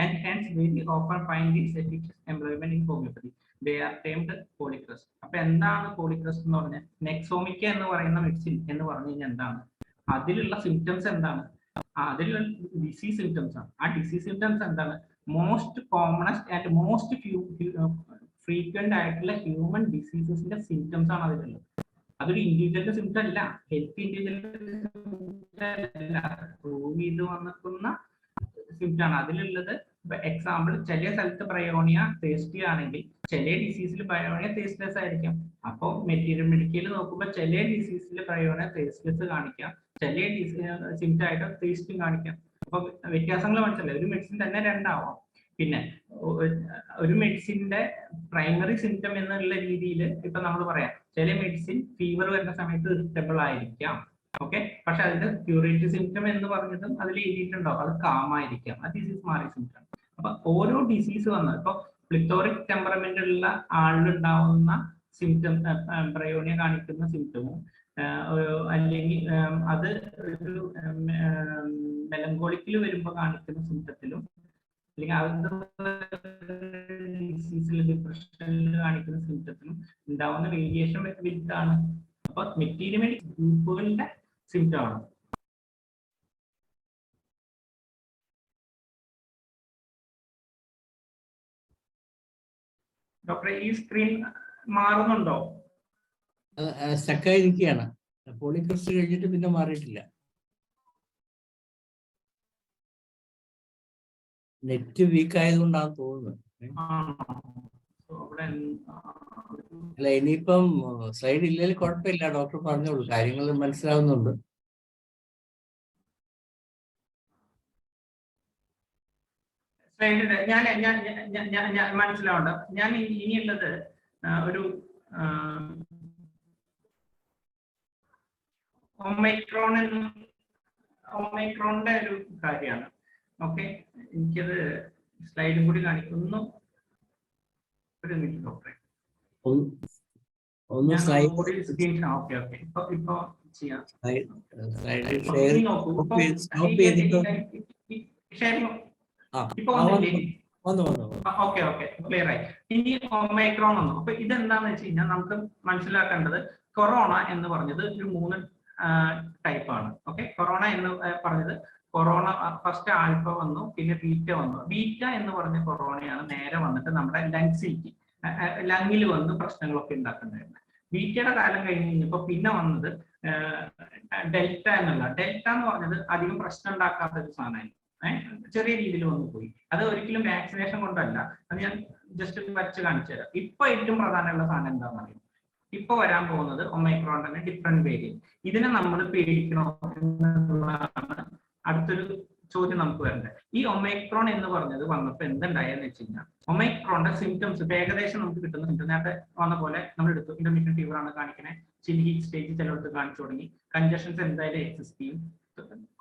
S2: and hence very often find its efficacious employment in homeopathy. They are termed polycrust. അപ്പൊ എന്താണ് പോളിക്രസ്റ്റ് എന്ന് പറഞ്ഞാൽ? നെക്സോമിക്ക എന്ന് പറയുന്ന medicine എന്ന് പറഞ്ഞു കഴിഞ്ഞാൽ എന്താണ്? അതിലുള്ള സിംറ്റംസ് എന്താണ്? അതിലുള്ള ഡിസീസ് സിംറ്റംസ് ആണ്. ആ ഡിസീസ് സിംറ്റംസ് എന്താണ്? Most commonest and most frequent ആയിട്ടുള്ള ഹ്യൂമൻ ഡിസീസസിന്റെ സിംറ്റംസ് ആണ് അതിലുള്ളത്. അതൊരു ഇൻഡിവിജ്വലിന്റെ സിംറ്റം അല്ല, ഹെൽത്ത് ഇൻഡിവിജ്വൽ പ്രൂവ് ചെയ്ത് വന്നിട്ടുള്ള സിംറ്റം ആണ് അതിലുള്ളത്. എക്സാമ്പിൾ, ചില സ്ഥലത്ത് ബ്രയോണിയ ടേസ്റ്റി ആണെങ്കിൽ ചില ഡിസീസിൽ ബ്രയോണിയ ടേസ്റ്റ്ലെസ് ആയിരിക്കും. അപ്പോൾ മെഡിക്കൽ നോക്കുമ്പോൾ ചില ഡിസീസിൽ ബ്രയോണിയ ടേസ്റ്റ്ലെസ് കാണിക്കാം, ചില സിംറ്റം ആയിട്ട് ടേസ്റ്റും കാണിക്കാം. അപ്പൊ വ്യത്യാസങ്ങൾ മനസ്സിലായി. ഒരു മെഡിസിൻ തന്നെ രണ്ടാവാം. പിന്നെ ഒരു മെഡിസിന്റെ പ്രൈമറി സിംറ്റം എന്നുള്ള രീതിയിൽ ഇപ്പൊ നമ്മൾ പറയാം, ചില മെഡിസിൻ ഫീവർ വരുന്ന സമയത്ത് ഇറിറ്റബിൾ ആയിരിക്കാം. ഓക്കെ, പക്ഷെ അതിന്റെ ക്യൂറേറ്റീവ് സിംറ്റം എന്ന് പറഞ്ഞതും അതിൽ എഴുതിയിട്ടുണ്ടാവും, അത് കാമായിരിക്കാം, ആ ഡിസീസ് മാറിയ സിംറ്റം. അപ്പൊ ഓരോ ഡിസീസ് വന്നത്, ഇപ്പൊ പ്ലിത്തോറിക് ടെമ്പറമെന്റ് ഉള്ള ആളിലുണ്ടാവുന്ന സിംറ്റം, ബ്രയോണിയ കാണിക്കുന്ന സിംറ്റവും അല്ലെങ്കിൽ അത് ഒരു മെലങ്കോളിക്കിൽ വരുമ്പോൾ കാണിക്കുന്ന സിംറ്റത്തിലും, അല്ലെങ്കിൽ അത് ഡിസീസിൽ ഡിപ്രഷനിൽ കാണിക്കുന്ന സിംറ്റത്തിലും ഉണ്ടാവുന്ന വേരിയേഷൻ വലുതാണ്. അപ്പൊ മെറ്റീരിയൽ ഗ്രൂപ്പുകളുടെ സിംറ്റം ആണ്. ഡോക്ടറെ, ഈ സ്ക്രീൻ മാറുന്നുണ്ടോ?
S3: സ്റ്റക്കായിരിക്കുകയാണ്. പോളിക്രസ്റ്റ് കഴിഞ്ഞിട്ട് പിന്നെ മാറിയിട്ടില്ല. നെറ്റ് വീക്ക് ആയതുകൊണ്ടാണ് തോന്നുന്നത്. അല്ല, ഇനിയിപ്പം സ്ലൈഡ് ഇല്ലെങ്കിൽ കുഴപ്പമില്ല, ഡോക്ടർ പറഞ്ഞോളൂ, കാര്യങ്ങൾ മനസ്സിലാവുന്നുണ്ട്.
S2: ഞാൻ മനസ്സിലാവുണ്ട്. ഞാൻ ഇനിയുള്ളത് ഒരു ഒമൈക്രോണിന്റെ ഒരു കാര്യമാണ്. ഓക്കെ, എനിക്കത് സ്ലൈഡും കൂടി കാണിക്കുന്നു. ഒരു മിനിറ്റ് ഡോക്ടറെ, ഇപ്പൊ ചെയ്യാം. ഓക്കെ, ക്ലിയർ ആയി. ഇനി ഒമൈക്രോൺ വന്നു. അപ്പൊ ഇതെന്താന്ന് വെച്ച് കഴിഞ്ഞാൽ നമുക്ക് മനസ്സിലാക്കേണ്ടത്, കൊറോണ എന്ന് പറഞ്ഞത് ഒരു 3 ടൈപ്പാണ്. ഓക്കെ, കൊറോണ എന്ന് പറഞ്ഞത് കൊറോണ ഫസ്റ്റ് ആൽഫ വന്നു, പിന്നെ ബീറ്റ വന്നു. ബീറ്റ എന്ന് പറഞ്ഞ കൊറോണയാണ് നേരെ വന്നിട്ട് നമ്മുടെ ലങ്ങിൽ വന്ന് പ്രശ്നങ്ങളൊക്കെ ഉണ്ടാക്കുന്നുണ്ടായിരുന്നു. ബീറ്റയുടെ കാലം കഴിഞ്ഞ് കഴിഞ്ഞപ്പോൾ പിന്നെ വന്നത് ഡെൽറ്റ എന്നുള്ള. ഡെൽറ്റ എന്ന് പറഞ്ഞത് അധികം പ്രശ്നം ഉണ്ടാക്കാത്ത ഒരു സാധനമായി, ചെറിയ രീതിയിൽ വന്നു പോയി. അത് ഒരിക്കലും വാക്സിനേഷൻ കൊണ്ടല്ല, അത് ഞാൻ ജസ്റ്റ് വരച്ച് കാണിച്ചു തരാം. ഇപ്പൊ ഏറ്റവും പ്രധാനമുള്ള സാധനം എന്താണെന്ന് അറിയാം, ഇപ്പൊ വരാൻ പോകുന്നത് ഒമൈക്രോൺ തന്നെ ഡിഫറെന്റ് വേരിയന്റ്. ഇതിനെ നമ്മൾ പേടിക്കണോ എന്നുള്ളതാണ് അടുത്തൊരു ചോദ്യം നമുക്ക് വരേണ്ടത്. ഈ ഒമൈക്രോൺ എന്ന് പറഞ്ഞത് വന്നപ്പോൾ എന്തുണ്ടായെന്ന് വെച്ച് കഴിഞ്ഞാൽ, ഒമൈക്രോണിന്റെ സിംറ്റംസ് ഏകദേശം നമുക്ക് കിട്ടുന്ന സിംറ്റം നേരത്തെ വന്ന പോലെ നമ്മൾ എടുത്തു. ഇന്റർമീഡിയറ്റ് ഫീവർ ആണ് കാണിക്കണേ, ചില്ലി ഹീറ്റ് സ്റ്റേജ് ചിലർക്ക് കാണിച്ചു തുടങ്ങി, കൺജഷൻസ് എന്തായാലും എക്സിസ്റ്റ് ചെയ്യും,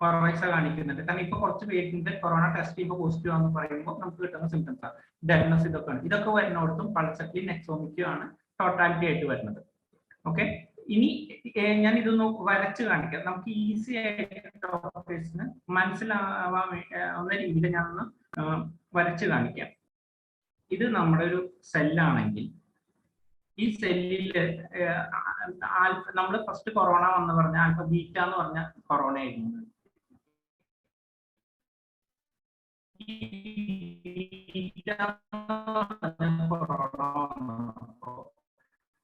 S2: കൊറോണ കാണിക്കുന്നുണ്ട്. കാരണം ഇപ്പൊ കുറച്ച് പേരിന്റെ കൊറോണ ടെസ്റ്റ് ചെയ്യുമ്പോൾ പോസിറ്റീവ് ആണെന്ന് പറയുമ്പോൾ നമുക്ക് കിട്ടുന്ന സിംറ്റംസ് ആണ്, ഡെൽനസ്, ഇതൊക്കെയാണ്. ഇതൊക്കെ വരുന്നിടത്തും പൾസക്ലി നെക്സോമിക്കും ആണ് ടോട്ടാലിറ്റി ആയിട്ട് വരുന്നത്. ഓക്കെ, ഇനി ഞാൻ ഇതൊന്ന് വരച്ച് കാണിക്കാം, നമുക്ക് ഈസി ആയിട്ട് ഡോക്ടേഴ്സിന് മനസ്സിലാവാൻ ഉള്ള രീതിയിൽ ഞാനൊന്ന് വരച്ച് കാണിക്കാം. ഇത് നമ്മുടെ ഒരു സെല്ലാണെങ്കിൽ ഈ സെല്ലില് നമ്മൾ ഫസ്റ്റ് കൊറോണ വന്ന് പറഞ്ഞ ആൽഫ ബീറ്റ എന്ന് പറഞ്ഞ കൊറോണ ആയിരുന്നു.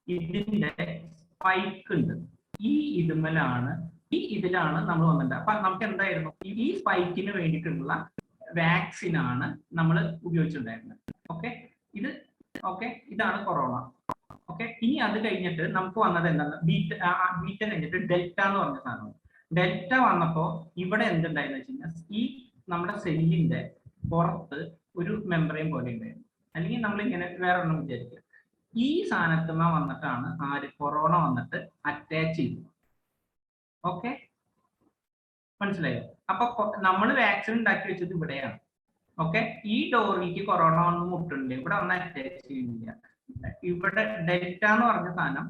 S2: ഇതിന്റെ സ്പൈക്ക് ഉണ്ട്. ഈ ഇതുമലാണ് ഇതിലാണ് നമ്മൾ വന്നിട്ട്. അപ്പൊ നമുക്ക് എന്തായിരുന്നു, ഈ സ്പൈക്കിന് വേണ്ടിയിട്ടുള്ള വാക്സിൻ ആണ് നമ്മൾ ഉപയോഗിച്ചിട്ടുണ്ടായിരുന്നത്. ഓക്കെ, ഇതാണ് കൊറോണ. ഓക്കെ, ഇനി അത് കഴിഞ്ഞിട്ട് നമുക്ക് വന്നത് എന്താണ്, ബീറ്റ കഴിഞ്ഞിട്ട് ഡെൽറ്റ എന്ന് പറഞ്ഞ സാധനം. ഡെൽറ്റ വന്നപ്പോ ഇവിടെ എന്തുണ്ടായെന്ന് വെച്ച് കഴിഞ്ഞാൽ, ഈ നമ്മുടെ സെല്ലിന്റെ പുറത്ത് ഒരു മെമ്പറൈൻ പോലെ ഉണ്ടായിരുന്നു. അല്ലെങ്കിൽ നമ്മൾ ഇങ്ങനെ വേറെ ഒന്നും വിചാരിക്കുക, ഈ സാധനത്തുമ്മ വന്നിട്ടാണ് കൊറോണ വന്നിട്ട് അറ്റാച്ച് ചെയ്യുന്നത്. ഓക്കെ, മനസ്സിലായോ? അപ്പൊ നമ്മൾ വാക്സിൻ ഉണ്ടാക്കി വെച്ചത് ഇവിടെയാണ്. ഓക്കെ, ഈ ഡോറിലേക്ക് കൊറോണ വന്ന് മുട്ടുണ്ട്, ഇവിടെ വന്ന് അറ്റാച്ച് ചെയ്യുന്നില്ല. ഇവിടെ ഡെൽറ്റ എന്ന് പറഞ്ഞ സാധനം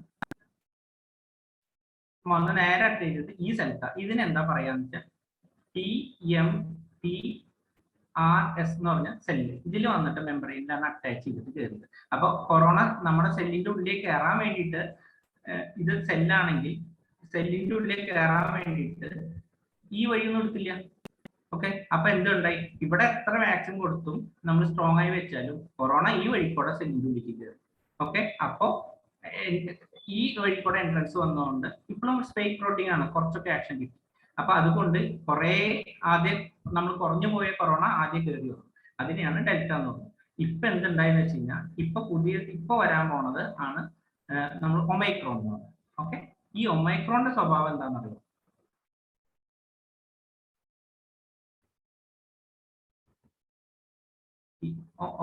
S2: വന്ന് നേരെ അറ്റാച്ച് ചെയ്തത് ഈ സ്ഥലത്താണ്. ഇതിനെന്താ പറയാന്ന് വെച്ചാൽ TMPRS എന്ന് പറഞ്ഞ സെല്ല് ഇതിൽ വന്നിട്ട് മെമ്പറൈനിലാണ് അറ്റാച്ച് ചെയ്തിട്ട് കയറിയത്. അപ്പൊ കൊറോണ നമ്മുടെ സെല്ലിന്റെ ഉള്ളിലേക്ക് കയറാൻ വേണ്ടിയിട്ട്, ഇത് സെല്ലാണെങ്കിൽ സെല്ലിന്റെ ഉള്ളിലേക്ക് കയറാൻ വേണ്ടിയിട്ട് ഈ വഴിയൊന്നും എടുത്തില്ല. ഓക്കെ, അപ്പൊ എന്തുണ്ടായി, ഇവിടെ എത്ര വാക്സിൻ കൊടുത്തും നമ്മൾ സ്ട്രോങ് ആയി വെച്ചാലും കൊറോണ ഈ വഴി കൂടെ സെല്ലിന്റെ ഉള്ളിലേക്ക് കയറി. ഓക്കെ, അപ്പോ ഈ വഴി കൂടെ എൻട്രൻസ് വന്നതുകൊണ്ട് ഇപ്പോഴും സ്പൈക്ക് പ്രോട്ടീൻ ആണ്, കുറച്ചൊക്കെ ആക്ഷൻ കിട്ടി. അപ്പൊ അതുകൊണ്ട് കുറെ ആദ്യം നമ്മൾ കുറഞ്ഞു പോയ കൊറോണ ആദ്യം കയറി വന്നു, അതിനെയാണ് ഡെൽറ്റ എന്ന് പറയുന്നത്. ഇപ്പൊ എന്തുണ്ടായെന്ന് വെച്ച് കഴിഞ്ഞാൽ, ഇപ്പൊ വരാൻ പോണത് ആണ് നമ്മൾ ഒമൈക്രോൺ എന്ന് പറയുന്നത്. ഓക്കെ, ഈ ഒമൈക്രോണിന്റെ സ്വഭാവം എന്താണെന്നറിയാം?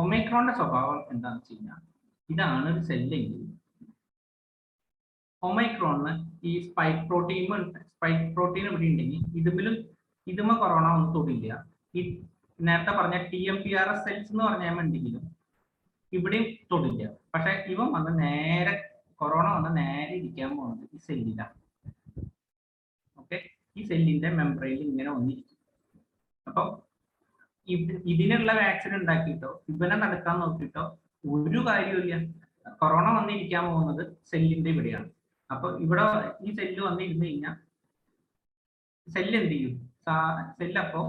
S2: ഒമൈക്രോണിന്റെ സ്വഭാവം എന്താണെന്ന് വെച്ച് കഴിഞ്ഞാൽ, ഇതാണ് ഒരു സെല്ലെങ്കിൽ ഒമൈക്രോണിന് ഈ സ്പൈക്ക് പ്രോട്ടീൻ ഇവിടെ ഉണ്ടെങ്കിൽ ഇതുമ്മ കൊറോണ ഒന്നും തൊടില്ല. ഈ നേരത്തെ പറഞ്ഞ TMPRS സെൽസ് എന്ന് പറഞ്ഞാൽ ഉണ്ടെങ്കിലും ഇവിടെയും തൊടില്ല. പക്ഷെ ഇവൻ വന്ന് നേരെ കൊറോണ വന്ന് നേരെ ഇരിക്കാൻ പോകുന്നത് ഈ സെല്ലിലാണ്. ഓക്കെ, ഈ സെല്ലിന്റെ മെംബ്രെയിനിൽ ഇങ്ങനെ ഒന്നിരിക്കും. അപ്പൊ ഇതിനുള്ള വാക്സിൻ ഉണ്ടാക്കിയിട്ടോ ഇവനെ നടക്കാൻ നോക്കിയിട്ടോ ഒരു കാര്യമില്ല. കൊറോണ വന്നിരിക്കാൻ പോകുന്നത് സെല്ലിന്റെ ഇവിടെയാണ്. അപ്പൊ ഇവിടെ ഈ സെല്ല് വന്നിരുന്നു കഴിഞ്ഞാൽ സെല്ല് എന്ത് ചെയ്യും? സെല്ലപ്പോ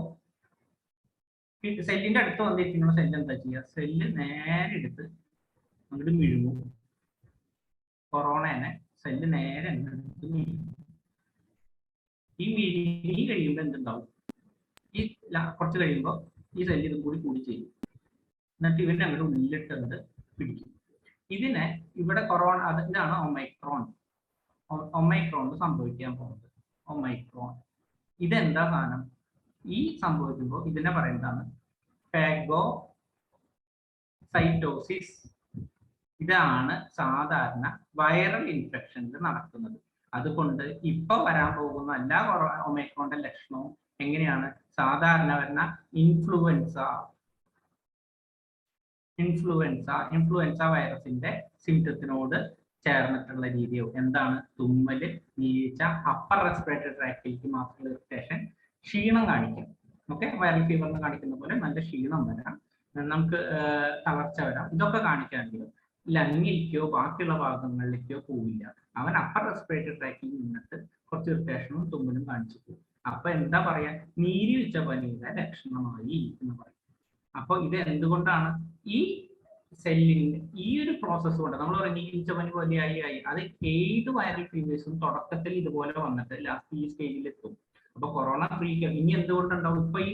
S2: സെല്ലിന്റെ അടുത്ത് വന്നിരിക്കുന്ന സെല്ല് എന്താ ചെയ്യുക? സെല്ല് നേരെ എടുത്ത് അങ്ങോട്ട് മിഴുങ്ങും. കൊറോണനെ സെല്ല് നേരെ എടുത്ത് മിഴുങ്ങും. ഈ മിഴുങ്ങി കഴിയുമ്പോൾ എന്തുണ്ടാവും? ഈ കുറച്ച് കഴിയുമ്പോൾ ഈ സെല്ല് ഇതും കൂടി ചെയ്യും. എന്നിട്ട് ഇവന്റെ അങ്ങോട്ട് ഉള്ളിലിട്ടത് പിടിക്കും. ഇതിനെ ഇവിടെ കൊറോണ, അതിനാണ് ഒമൈക്രോൺ സംഭവിക്കാൻ പോകുന്നത്. ഒമൈക്രോൺ ഇതെന്താ സാധനം? ഈ സംഭവിക്കുമ്പോൾ ഇതിനെ പറയുന്നതാണ് ഫാഗോസൈറ്റോസിസ്. ഇതാണ് സാധാരണ വൈറൽ ഇൻഫെക്ഷനിൽ നടക്കുന്നത്. അതുകൊണ്ട് ഇപ്പൊ വരാൻ പോകുന്ന എല്ലാ ഒമൈക്രോണിന്റെ ലക്ഷണവും എങ്ങനെയാണ്? സാധാരണ വരുന്ന ഇൻഫ്ലുവൻസ വൈറസിന്റെ സിംറ്റത്തിനോട് ചേർന്നിട്ടുള്ള രീതിയോ എന്താണ്? തുമ്മല്, നീച്ച, അപ്പർ റെസ്പിറേറ്ററി ട്രാക്റ്റിലേക്ക് മാത്രമുള്ള ഇറിറ്റേഷൻ, ക്ഷീണം കാണിക്കും. ഓക്കെ, വൈറൽ ഫീവറിന് കാണിക്കുന്ന പോലെ നല്ല ക്ഷീണം വരാം, നമുക്ക് തളർച്ച വരാം. ഇതൊക്കെ കാണിക്കാമെങ്കിലും ലങ്ങിലേക്കോ ബാക്കിയുള്ള ഭാഗങ്ങളിലേക്കോ പോവില്ല. അവൻ അപ്പർ റെസ്പിറേറ്ററി ട്രാക്കിൽ നിന്നിട്ട് കുറച്ച് ഇറിറ്റേഷനും തുമ്മലും കാണിച്ചു പോകും. അപ്പൊ എന്താ പറയാ? നീരി വെച്ച പനിയുടെ ലക്ഷണമായി എന്ന് പറയും. അപ്പൊ ഇത് എന്തുകൊണ്ടാണ്? ഈ സെല്ലിന്റെ ഈ ഒരു പ്രോസസ് കൊണ്ട് നമ്മൾ പറഞ്ഞ നീരിച്ച പനി പോലെയായി അത് ഏത് വൈറൽ ഫീവേഴ്സും തുടക്കത്തിൽ ഇതുപോലെ വന്നിട്ട് ലാസ്റ്റ് ഈ സ്റ്റേജിൽ എത്തും. അപ്പൊ കൊറോണ ഫ്രീ ഇനി എന്തുകൊണ്ടുണ്ടാവും? ഇപ്പൊ ഈ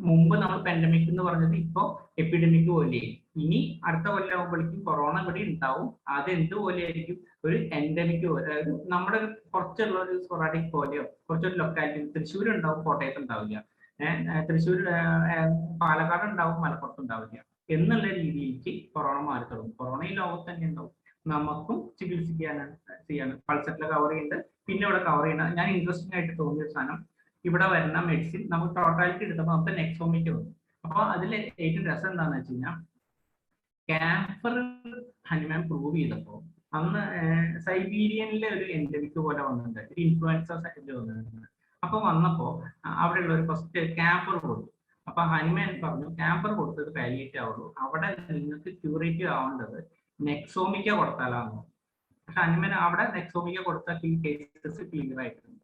S2: മുമ്പ് നമ്മൾ പാൻഡമിക് എന്ന് പറഞ്ഞത് ഇപ്പൊ എപ്പിഡമിക് പോലെയായി. ഇനി അടുത്ത കൊല്ലം ആകുമ്പോഴേക്കും കൊറോണ ഇവിടെ ഉണ്ടാവും. അത് എന്തുപോലെയായിരിക്കും? ഒരു എൻഡമിക്, അതായത് നമ്മുടെ കുറച്ചുള്ള ഒരു സ്പൊറാഡിക് പോലെയോ കുറച്ചൊരു ലൊക്കാലിറ്റി. തൃശ്ശൂർ ഉണ്ടാവും, കോട്ടയത്ത് ഉണ്ടാവില്ല. തൃശ്ശൂർ, പാലക്കാട് ഉണ്ടാവും, മലപ്പുറത്ത് ഉണ്ടാവില്ല എന്നുള്ള രീതിയിലേക്ക് കൊറോണ മാറി തുടങ്ങും. കൊറോണ ഈ ലോകത്ത് തന്നെ ഉണ്ടാവും. നമുക്കും ചെയ്യാനാണ് പൾസറ്റിൽ കവർ ചെയ്യുന്നത്. പിന്നെ ഇവിടെ കവർ ചെയ്യുന്ന ഞാൻ ഇൻട്രസ്റ്റിംഗ് ആയിട്ട് തോന്നിയ സാധനം, ഇവിടെ വരുന്ന മെഡിസിൻ നമുക്ക് ടോട്ടാലിറ്റി എടുത്തപ്പോൾ നമുക്ക് നെക്സോമിക്ക് വന്നു. അപ്പൊ അതിൽ ഏറ്റവും രസം എന്താണെന്ന് വെച്ച് കഴിഞ്ഞാൽ, ക്യാൻസർ ഹനുമാൻ പ്രൂവ് ചെയ്തപ്പോൾ അന്ന് സൈബീരിയനിലെ ഒരു എൻഡമിക് പോലെ വന്നിട്ടുണ്ട്, ഒരു ഇൻഫ്ലുവൻസ വന്നിട്ടുണ്ട്. അപ്പൊ വന്നപ്പോ അവിടെയുള്ള ഒരു ഫസ്റ്റ് ക്യാമ്പർ കൊടുത്തു. അപ്പൊ ഹനുമാൻ പറഞ്ഞു ക്യാമ്പർ കൊടുത്തത് പാലിയേറ്റ് ആവുള്ളൂ, അവിടെ നിങ്ങൾക്ക് ക്യൂറേറ്റീവ് ആവേണ്ടത് നെക്സോമിക്ക കൊടുത്താലാണോ. പക്ഷെ ഹനുമാൻ അവിടെ നെക്സോമിക്ക കൊടുത്ത കേസസ് ക്ലിയർ ആയിട്ടുണ്ട്.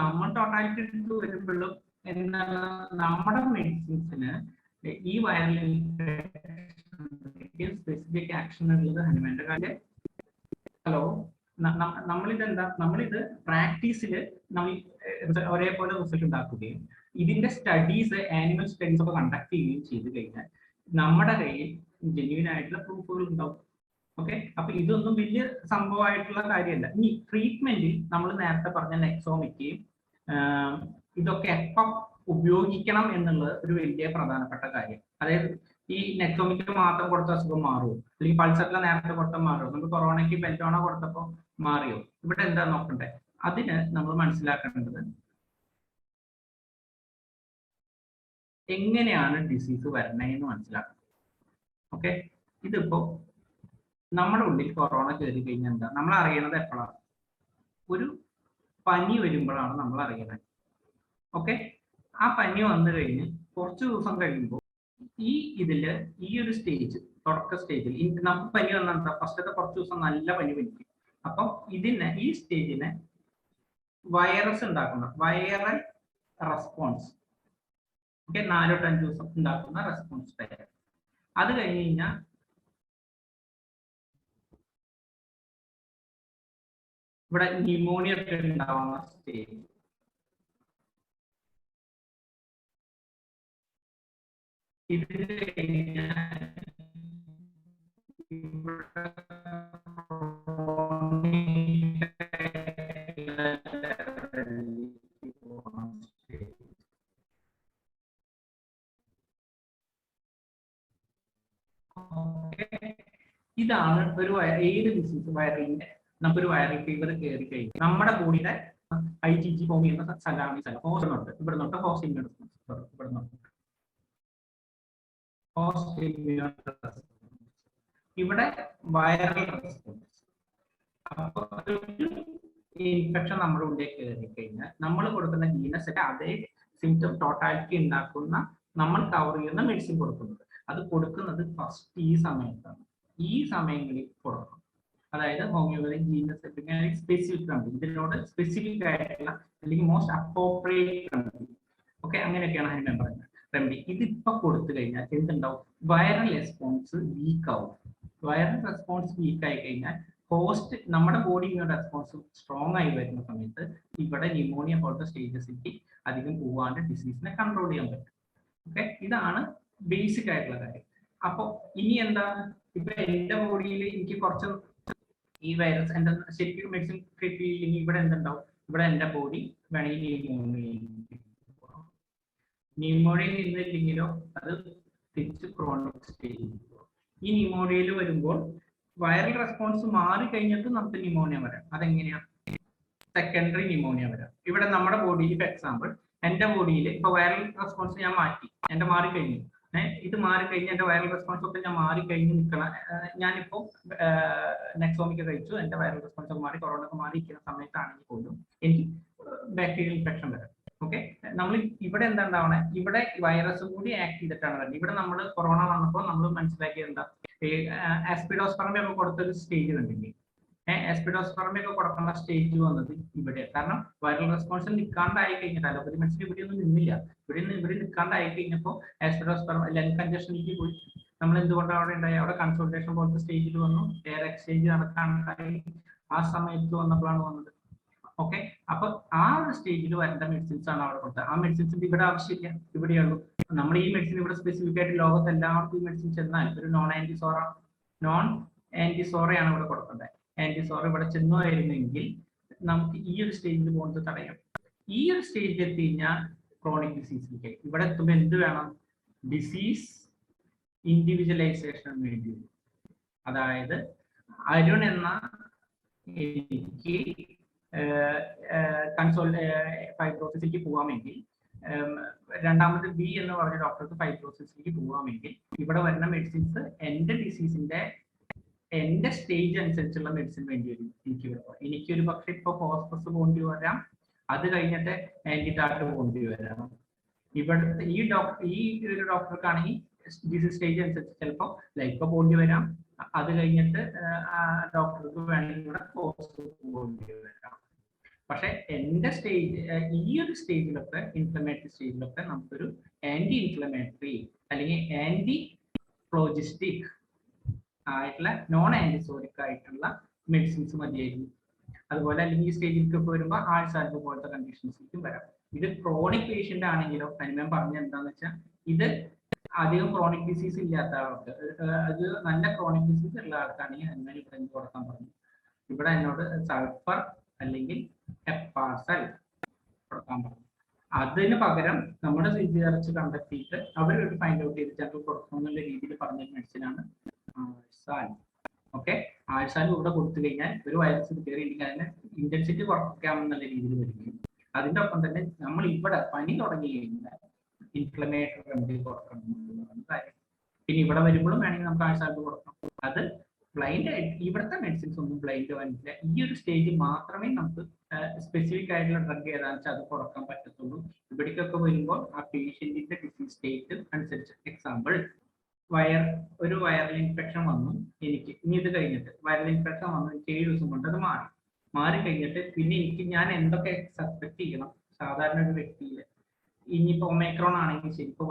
S2: നമ്മൾ ടോട്ടാലിറ്റി എടുത്ത് വരുമ്പോഴും എന്താണ് നമ്മുടെ മെഡിസിൻസിന് ഈ വൈറൽ സ്പെസിഫിക് ആക്ഷൻ ഉള്ളത് ഹനുമാന്റെ കാര്യം ഹലോ, നമ്മളിത് പ്രാക്ടീസിൽ നമ്മൾ ഒരേപോലെ റിസൾട്ട് ഉണ്ടാക്കുകയും ഇതിന്റെ സ്റ്റഡീസ്, ആനിമൽ സ്റ്റഡീസ് ഒക്കെ കണ്ടക്ട് ചെയ്യുകയും ചെയ്ത് കഴിഞ്ഞാൽ നമ്മുടെ കയ്യിൽ ജെന്യൂൻ ആയിട്ടുള്ള പ്രൂഫുകൾ ഉണ്ടാവും. ഓക്കെ, അപ്പൊ ഇതൊന്നും വലിയ സംഭവമായിട്ടുള്ള കാര്യമല്ല. ഇനി ട്രീറ്റ്മെന്റിൽ നമ്മൾ നേരത്തെ പറഞ്ഞ നെക്സോമിക്കയും ഇതൊക്കെ എപ്പം ഉപയോഗിക്കണം എന്നുള്ളത് ഒരു വലിയ പ്രധാനപ്പെട്ട കാര്യം. അതായത് ഈ നെക്സോമിക്ക് മാത്രം കൊടുത്ത അസുഖം മാറുമോ, അല്ലെങ്കിൽ പൾസറിലെ നേരത്തെ കൊടുത്താൽ മാറുമോ, നമുക്ക് കൊറോണയ്ക്ക് ബെൽറ്റോണ കൊടുത്തപ്പോൾ മാറിയോ, ഇവിടെ എന്താ നോക്കണ്ടേ? അതിന് നമ്മൾ മനസ്സിലാക്കേണ്ടത് എങ്ങനെയാണ് ഡിസീസ് വരണേന്ന് മനസ്സിലാക്കണം. ഓക്കെ, ഇതിപ്പോ നമ്മുടെ ഉള്ളിൽ കൊറോണ കയറി കഴിഞ്ഞാൽ എന്താ നമ്മൾ അറിയണത് എപ്പോഴാണ്? ഒരു പനി വരുമ്പോഴാണ് നമ്മൾ അറിയണത്. ഓക്കെ, ആ പനി വന്നു കഴിഞ്ഞ് കുറച്ച് ദിവസം കഴിയുമ്പോൾ ഈ ഒരു സ്റ്റേജ്, തുടക്ക സ്റ്റേജിൽ നമുക്ക് പനി വന്നെന്താ ഫസ്റ്റത്തെ കുറച്ച് ദിവസം നല്ല പനി വരും. അപ്പം ഈ സ്റ്റേജിനെ വൈറസ് ഉണ്ടാക്കുന്ന വൈറൽ റെസ്പോൺസ്, ഓക്കെ, 4 to 5 ദിവസം ഉണ്ടാക്കുന്ന റെസ്പോൺസ് ടൈം. അത് കഴിഞ്ഞ് കഴിഞ്ഞാൽ ഇവിടെ ന്യൂമോണിയ ഒക്കെ ഉണ്ടാവുന്ന സ്റ്റേജ്. ഇത് ഇതാണ് ഒരു ഏത് ഡിസീസ് വൈറലിന്റെ നമുക്കൊരു വൈറൽ ഫീവർ കയറി കഴിഞ്ഞു നമ്മുടെ ബോഡിയുടെ IgG ഫോം ചെയ്യുന്ന സ്ഥലമാണ് ഈ സ്ഥലം. ഹോസ്റ്റ് ഇവിടെ നോട്ട് ഹോസ്റ്റ് ഇമ്മ്യൂൺ റെസ്പോൺസ്, ഇവിടെ നോട്ട് ഇവിടെ വൈറൽ റെസ്പോൺസ്. അപ്പൊ ഇൻഫെക്ഷൻ നമ്മുടെ ഉള്ളിൽ കയറി കഴിഞ്ഞാൽ നമ്മൾ കൊടുക്കുന്ന ജീനസ് അതേ സിംറ്റം ടോട്ടാലിറ്റി ഉണ്ടാക്കുന്ന നമ്മൾ കവർ ചെയ്യുന്ന മെഡിസിൻ കൊടുക്കുന്നത്. അത് കൊടുക്കുന്നത് ഫസ്റ്റ് ഈ സമയത്താണ്. ഈ സമയങ്ങളിൽ കൊടുക്കണം. അതായത് ഹോമിയോപതി ജീനസ് സ്പെസിഫിക് ആണ്, ഇതിനോട് സ്പെസിഫിക് ആയിട്ടുള്ള അല്ലെങ്കിൽ മോസ്റ്റ് അപ്രോപ്രിയേറ്റ് ആണ്. ഓക്കെ, അങ്ങനെയൊക്കെയാണ് അതിനെ പറയുന്നത് റെമഡി. ഇതിപ്പോ കൊടുത്തു കഴിഞ്ഞാൽ എന്തുണ്ടാവും? വൈറൽ റെസ്പോൺസ് വീക്ക് ആവും. വൈറൽ റെസ്പോൺസ് വീക്ക് ആയി കഴിഞ്ഞാൽ ഹോസ്റ്റ് നമ്മുടെ ബോഡി ഇമ്മ്യൂൺ റെസ്പോൺസ് സ്ട്രോങ് ആയി വരുന്ന സമയത്ത് ഇവിടെ ന്യൂമോണിയ പോലത്തെ സ്റ്റേജസിലേക്ക് അധികം പോവാണ്ട് ഡിസീസിനെ കൺട്രോൾ ചെയ്യാൻ പറ്റും. ഓക്കെ, ഇതാണ് ബേസിക് ആയിട്ടുള്ള കാര്യം. അപ്പൊ ഇനി എന്താണ്? ഇപ്പൊ എന്റെ ബോഡിയിൽ എനിക്ക് കുറച്ച് ഈ വൈറസ് എന്റെ ശരിക്കും മെഡിസിൻ കിട്ടിയില്ലെങ്കിൽ ഇവിടെ എന്തുണ്ടാവും? ഇവിടെ എന്റെ ബോഡി വേണമെങ്കിൽ ന്യൂമോണിയ നിന്നില്ലെങ്കിലോ അത് തിരിച്ച് ക്രോണിക് സ്റ്റേജിൽ പോകും. ഈ ന്യൂമോണിയയിൽ വരുമ്പോൾ വൈറൽ റെസ്പോൺസ് മാറി കഴിഞ്ഞിട്ട് നമുക്ക് ന്യൂമോണിയ വരാം. അതെങ്ങനെയാണ്? സെക്കൻഡറി ന്യൂമോണിയ വരാം. ഇവിടെ നമ്മുടെ ബോഡിയിൽ ഇപ്പൊ എക്സാമ്പിൾ എന്റെ ബോഡിയിൽ ഇപ്പൊ വൈറൽ റെസ്പോൺസ് ഞാൻ മാറ്റി, എന്റെ മാറിക്കഴിഞ്ഞു. ഇത് മാറിക്കഴിഞ്ഞ് എന്റെ വൈറൽ റെസ്പോൺസ് ഒക്കെ ഞാൻ മാറിക്കഴിഞ്ഞ് നിൽക്കണം. ഞാനിപ്പോ നെക്സോമിക്ക് കഴിച്ചു, എന്റെ വൈറൽ റെസ്പോൺസ് ഒക്കെ മാറി, കൊറോണ ഒക്കെ മാറിയിരിക്കുന്ന സമയത്താണെങ്കിൽ പോലും എനിക്ക് ബാക്ടീരിയൽ ഇൻഫെക്ഷൻ വരാം. ഓക്കെ, നമ്മൾ ഇവിടെ എന്താ ഉണ്ടാവണേ? ഇവിടെ വൈറസും കൂടി ആക്ട് ചെയ്തിട്ടാണ് വരുന്നത്. ഇവിടെ നമ്മൾ കൊറോണ വന്നപ്പോൾ നമ്മൾ മനസ്സിലാക്കിയത് എന്താ? ആസ്പിഡോസ്പെർമി നമ്മൾ കൊടുത്തൊരു സ്റ്റേജ് കണ്ടില്ലേ? ആസ്പിഡോസ്പെർമി ഒക്കെ കൊടുക്കുന്ന സ്റ്റേജ് വന്നത് ഇവിടെ. കാരണം വൈറൽ റെസ്പോൺസിൽ നിൽക്കാണ്ടായി കഴിഞ്ഞിട്ട് അലോപ്പതി മെഡിസിൻ ഇവിടെ ഒന്നും നിന്നില്ല. ഇവിടെ നിൽക്കാണ്ടായി കഴിഞ്ഞപ്പോൾ ആസ്പിഡോസ്പെർമ ലങ് കൺജഷനിലേക്ക് പോയി. നമ്മൾ എന്തുകൊണ്ടാണ് അവിടെ ഉണ്ടായി? അവിടെ കൺസൾട്ടേഷൻ പോലത്തെ സ്റ്റേജിൽ വന്നു, എയർ എക്സ്ചേഞ്ച് നടക്കാണ്ടായി. ആ സമയത്ത് വന്നപ്പോഴാണ് വന്നത്. ഓക്കെ, അപ്പൊ ആ ഒരു സ്റ്റേജിൽ വരേണ്ട മെഡിസിൻസ് ആണ് അവിടെ കൊടുത്തത്. ആ മെഡിസിൻസ് ഇവിടെ ആവശ്യമില്ല, ഇവിടെയുള്ളൂ. നമ്മൾ ഈ മെഡിസിൻ ഇവിടെ സ്പെസിഫിക് ആയിട്ട് ലോകത്ത് എല്ലാവർക്കും ഈ മെഡിസിൻ ചെന്നാൽ ഒരു നോൺ ആന്റിസോറയാണ് ഇവിടെ കൊടുക്കേണ്ടത്. ആന്റിസോറ ഇവിടെ ചെന്നുമായിരുന്നെങ്കിൽ നമുക്ക് ഈ ഒരു സ്റ്റേജിൽ പോകുന്നത് തടയാം. ഈ ഒരു സ്റ്റേജിൽ എത്തി കഴിഞ്ഞാൽ ക്രോണിക് ഡിസീസിലേക്ക് ഇവിടെ എത്തുമ്പോൾ എന്ത് വേണം? ഡിസീസ് ഇൻഡിവിജ്വലൈസേഷൻ വേണ്ടി വരും. അതായത് അരുൺ എന്ന എനിക്ക് ഫൈബ്രോസിസിലേക്ക് പോകാമെങ്കിൽ, രണ്ടാമത് ബി എന്ന് പറഞ്ഞ ഡോക്ടർക്ക് ഫൈബ്രോസിസിലേക്ക് പോകാമെങ്കിൽ ഇവിടെ വരുന്ന മെഡിസിൻസ് എന്റെ ഡിസീസിന്റെ എന്റെ സ്റ്റേജ് അനുസരിച്ചുള്ള മെഡിസിൻ വേണ്ടി വരും എനിക്കൊരു പക്ഷെ ഇപ്പൊ ഫോസ്ഫറസ് പോണ്ടി വരാം, അത് കഴിഞ്ഞിട്ട് ആന്റിടാട്ട് പോണ്ടി വരാം. ഇവിടുത്തെ ഈ ഒരു ഡോക്ടർക്കാണെങ്കിൽ ഡിസീസ് സ്റ്റേജ് അനുസരിച്ച് ചിലപ്പോൾ ലൈപ്പോ പോണ്ടി വരാം, അത് കഴിഞ്ഞിട്ട് ഡോക്ടർക്ക് വേണമെങ്കിൽ ഇവിടെ പോണ്ടി വരാം. പക്ഷെ എന്റെ സ്റ്റേജ് ഈ ഒരു സ്റ്റേജിലൊക്കെ ഇൻഫ്ലമേറ്ററി സ്റ്റേജിലൊക്കെ നമുക്കൊരു ആന്റി ഇൻഫ്ലമേറ്ററി അല്ലെങ്കിൽ ആന്റി ഫ്ലോജിസ്റ്റിക് ആയിട്ടുള്ള നോൺ ആന്റിസോറിക് ആയിട്ടുള്ള മെഡിസിൻസ് മതിയായിരിക്കും. അതുപോലെ അല്ലെങ്കിൽ ഈ സ്റ്റേജിലേക്കൊക്കെ വരുമ്പോൾ ആഴ്സാൽബ് പോലത്തെ കണ്ടീഷൻസിലേക്കും വരാം. ഇത് ക്രോണിക് പേഷ്യന്റ് ആണെങ്കിലോ ഞാൻ പറഞ്ഞ എന്താന്ന് വെച്ചാൽ ഇത് അധികം ക്രോണിക് ഡിസീസ് ഇല്ലാത്ത ആൾക്ക്, അത് നല്ല ക്രോണിക് ഡിസീസ് ഉള്ള ആൾക്കാണെങ്കിൽ അങ്ങനെ ഇവിടെ കൊടുക്കാൻ പറഞ്ഞു. ഇവിടെ എന്നോട് സൾഫർ അല്ലെങ്കിൽ ഹെപ്പാസൽ കൊടുക്കാൻ പറഞ്ഞു. അതിന് പകരം നമ്മുടെ റിസർച്ച് കണ്ടെത്തിയിട്ട് അവർ ഫൈൻഡ് ഔട്ട് ചെയ്ത് ചിലപ്പോൾ കൊടുക്കുന്നുള്ള രീതിയിൽ പറഞ്ഞ മെഡിസിനാണ് ആഴ്സാൽ. ഓക്കെ, ആഴ്സാൽ ഇവിടെ കൊടുത്തു കഴിഞ്ഞാൽ ഒരു വൈറസ് കയറിയിരിക്കാൻ അതിന് ഇന്റൻസിറ്റി കുറയ്ക്കാമെന്നുള്ള രീതിയിൽ വരികയും അതിന്റെ ഒപ്പം തന്നെ നമ്മൾ ഇവിടെ പനി തുടങ്ങി കഴിഞ്ഞാൽ ഇൻഫ്ലമേറ്ററി റെമഡി കൊടുക്കണം എന്നുള്ളതാണ് കാര്യം. പിന്നെ ഇവിടെ വരുമ്പോഴും വേണമെങ്കിൽ നമുക്ക് ആഴ്സാൽ കൊടുക്കണം. അത് ബ്ലൈൻഡ് ആയിട്ട് ഇവിടുത്തെ മെഡിസിൻസ് ഒന്നും ബ്ലൈൻഡ് ആവില്ല. ഈ ഒരു സ്റ്റേജിൽ മാത്രമേ നമുക്ക് സ്പെസിഫിക് ആയിട്ടുള്ള ഡ്രഗ് ഏതാണെന്ന് വെച്ചാൽ അത് കൊടുക്കാൻ പറ്റത്തുള്ളൂ. ഇവിടേക്കൊക്കെ വരുമ്പോൾ ആ പേഷ്യന്റിന്റെ ഡിസീസ് സ്റ്റേറ്റ് അനുസരിച്ച്, എക്സാമ്പിൾ ഒരു വൈറൽ ഇൻഫെക്ഷൻ വന്നു എനിക്ക്, ഇനി ഇത് കഴിഞ്ഞിട്ട് വൈറൽ ഇൻഫെക്ഷൻ വന്നു എനിക്ക് 7 ദിവസം കൊണ്ട് അത് മാറി കഴിഞ്ഞിട്ട് പിന്നെ ഞാൻ എന്തൊക്കെ സസ്പെക്ട് ചെയ്യണം സാധാരണ ഒരു വ്യക്തിയിൽ. ഇനിയിപ്പോ ഒമൈക്രോൺ ആണെങ്കിൽ ശരി, ഇപ്പൊ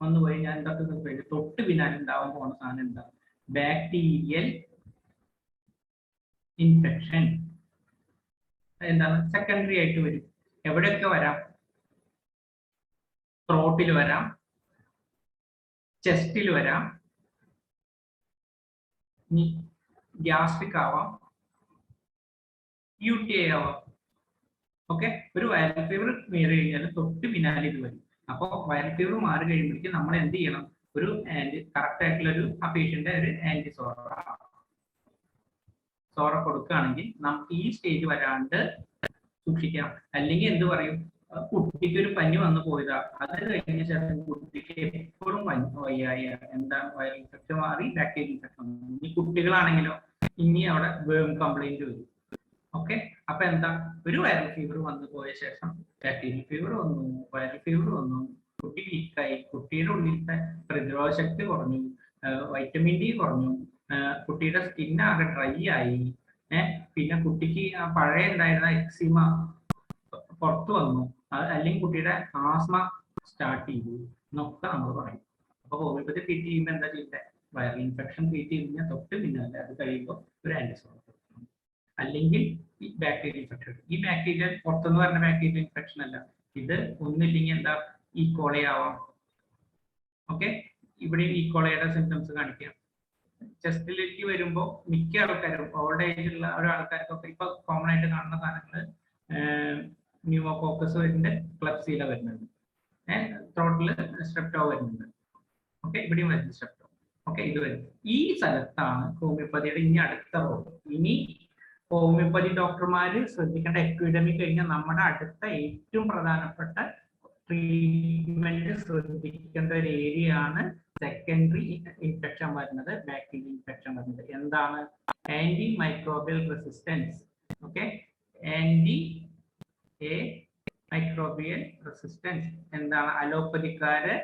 S2: വന്നുപോയി ഞാൻ എന്തൊക്കെ തൊട്ട് പിന്നാലെ ഉണ്ടാവാൻ പോകുന്ന സാധനം എന്താ? ബാക്ടീരിയൽ ഇൻഫെക്ഷൻ എന്താണ് സെക്കൻഡറി ആയിട്ട് വരും. എവിടെയൊക്കെ വരാം? ത്രോട്ടിൽ വരാം, ചെസ്റ്റിൽ വരാം, ഗ്യാസ്ട്രിക് ആവാം, UTI ആവാം. ഓക്കെ, ഒരു വൈറൽ ഫീവർ മാറി കഴിഞ്ഞാൽ തൊട്ട് പിന്നാലെ ഇത് വരും. അപ്പോൾ വൈറൽ ഫീവർ മാറി കഴിയുമ്പോഴേക്കും നമ്മൾ എന്ത് ചെയ്യണം? ഒരു കറക്റ്റ് ആയിട്ടുള്ള ആ പേഷ്യന്റ് ഒരു ആന്റി സോറ കൊടുക്കുകയാണെങ്കിൽ നമുക്ക് ഈ സ്റ്റേജ് വരാണ്ട് സൂക്ഷിക്കാം. അല്ലെങ്കിൽ എന്ത് പറയും, കുട്ടിക്ക് ഒരു പനി വന്നു പോയതാ, അത് കഴിഞ്ഞ ശേഷം കുട്ടിക്ക് എപ്പോഴും വയ്യായ എന്താണ് വൈറൽ ഇൻഫെക്ഷൻ മാറി ബാക്ടീരിയൽ ഇൻഫെക്ഷൻ വന്നു. ഈ കുട്ടികളാണെങ്കിലോ ഇനി അവിടെ വേം കംപ്ലൈന്റ് വരും. ഓക്കെ, അപ്പൊ എന്താ, ഒരു വൈറൽ ഫീവർ വന്നു പോയ ശേഷം ബാക്ടീരിയൽ ഫീവർ വന്നു, വൈറൽ ഫീവർ വന്നു, കുട്ടി വീക്കായി, കുട്ടിയുടെ ഉള്ളിലത്തെ പ്രതിരോധ ശക്തി കുറഞ്ഞു, വൈറ്റമിൻ ഡി കുറഞ്ഞു, കുട്ടിയുടെ സ്കിൻ ആകെ ഡ്രൈ ആയി, പിന്നെ കുട്ടിക്ക് പഴയ ഉണ്ടായിരുന്ന എക്സിമ പുറത്തു വന്നു, അല്ലെങ്കിൽ കുട്ടിയുടെ ആസ്മ സ്റ്റാർട്ട് ചെയ്തു എന്നൊക്കെ നമ്മൾ പറയും. അപ്പൊ ഹോമിയോപ്പതി ട്രീറ്റ് ചെയ്യുമ്പോൾ എന്താ ചെയ്തത്? വൈറൽ ഇൻഫെക്ഷൻ ട്രീറ്റ് ചെയ്ത് കഴിഞ്ഞാൽ തൊട്ട് പിന്നാലെ അത് കഴിയുമ്പോൾ ഒരു ആന്റിസോർ കൊടുക്കണം. അല്ലെങ്കിൽ ഈ ബാക്ടീരിയൽ ഇൻഫെക്ഷൻ, ഈ ബാക്ടീരിയ പുറത്തുനിന്ന് പറഞ്ഞ ബാക്ടീരിയൽ ഇൻഫെക്ഷൻ അല്ല, ഇത് ഒന്നില്ലെങ്കിൽ എന്താ ഈക്കോളി ആവാം. ഓക്കെ, ഇവിടെ ഈക്കോളയുടെ സിംറ്റംസ് കാണിക്കാം. ചെസ്റ്റിലേക്ക് വരുമ്പോൾ മിക്ക ആൾക്കാരും ഓൾഡ് ഏജിലുള്ള ഒരാൾക്കാർക്കൊക്കെ ഇപ്പൊ കോമൺ ആയിട്ട് കാണുന്ന സാധനങ്ങൾ ന്യൂമോകോക്കസ് വരുന്നുണ്ട്, ക്ലബ്സീല വരുന്നുണ്ട്, ത്രോട്ടില് സ്ട്രെപ്റ്റോ വരുന്നുണ്ട്. ഓക്കെ, ഇവിടെയും വരുന്നത് സ്ട്രെപ്റ്റോ. ഓക്കെ, ഇത് വരും. ഈ സ്ഥലത്താണ് ഹോമിയോപ്പതിയുടെ ഇനി അടുത്ത റോൾ. ഇനി ഹോമിയോപ്പതി ഡോക്ടർമാര് ശ്രദ്ധിക്കേണ്ട എപ്പിഡമിക് കഴിഞ്ഞാൽ നമ്മുടെ അടുത്ത ഏറ്റവും പ്രധാനപ്പെട്ട ട്രീറ്റ്മെന്റ് ശ്രദ്ധിക്കേണ്ട ഒരു ഏരിയ ആണ് സെക്കൻഡറി ഇൻഫെക്ഷൻ വരുന്നത്, ബാക്ടീരിയൽ ഇൻഫെക്ഷൻ വരുന്നത്. എന്താണ്? Anti microbial resistance. Okay, microbial resistance എന്താണ്? അലോപ്പതിക്കാര്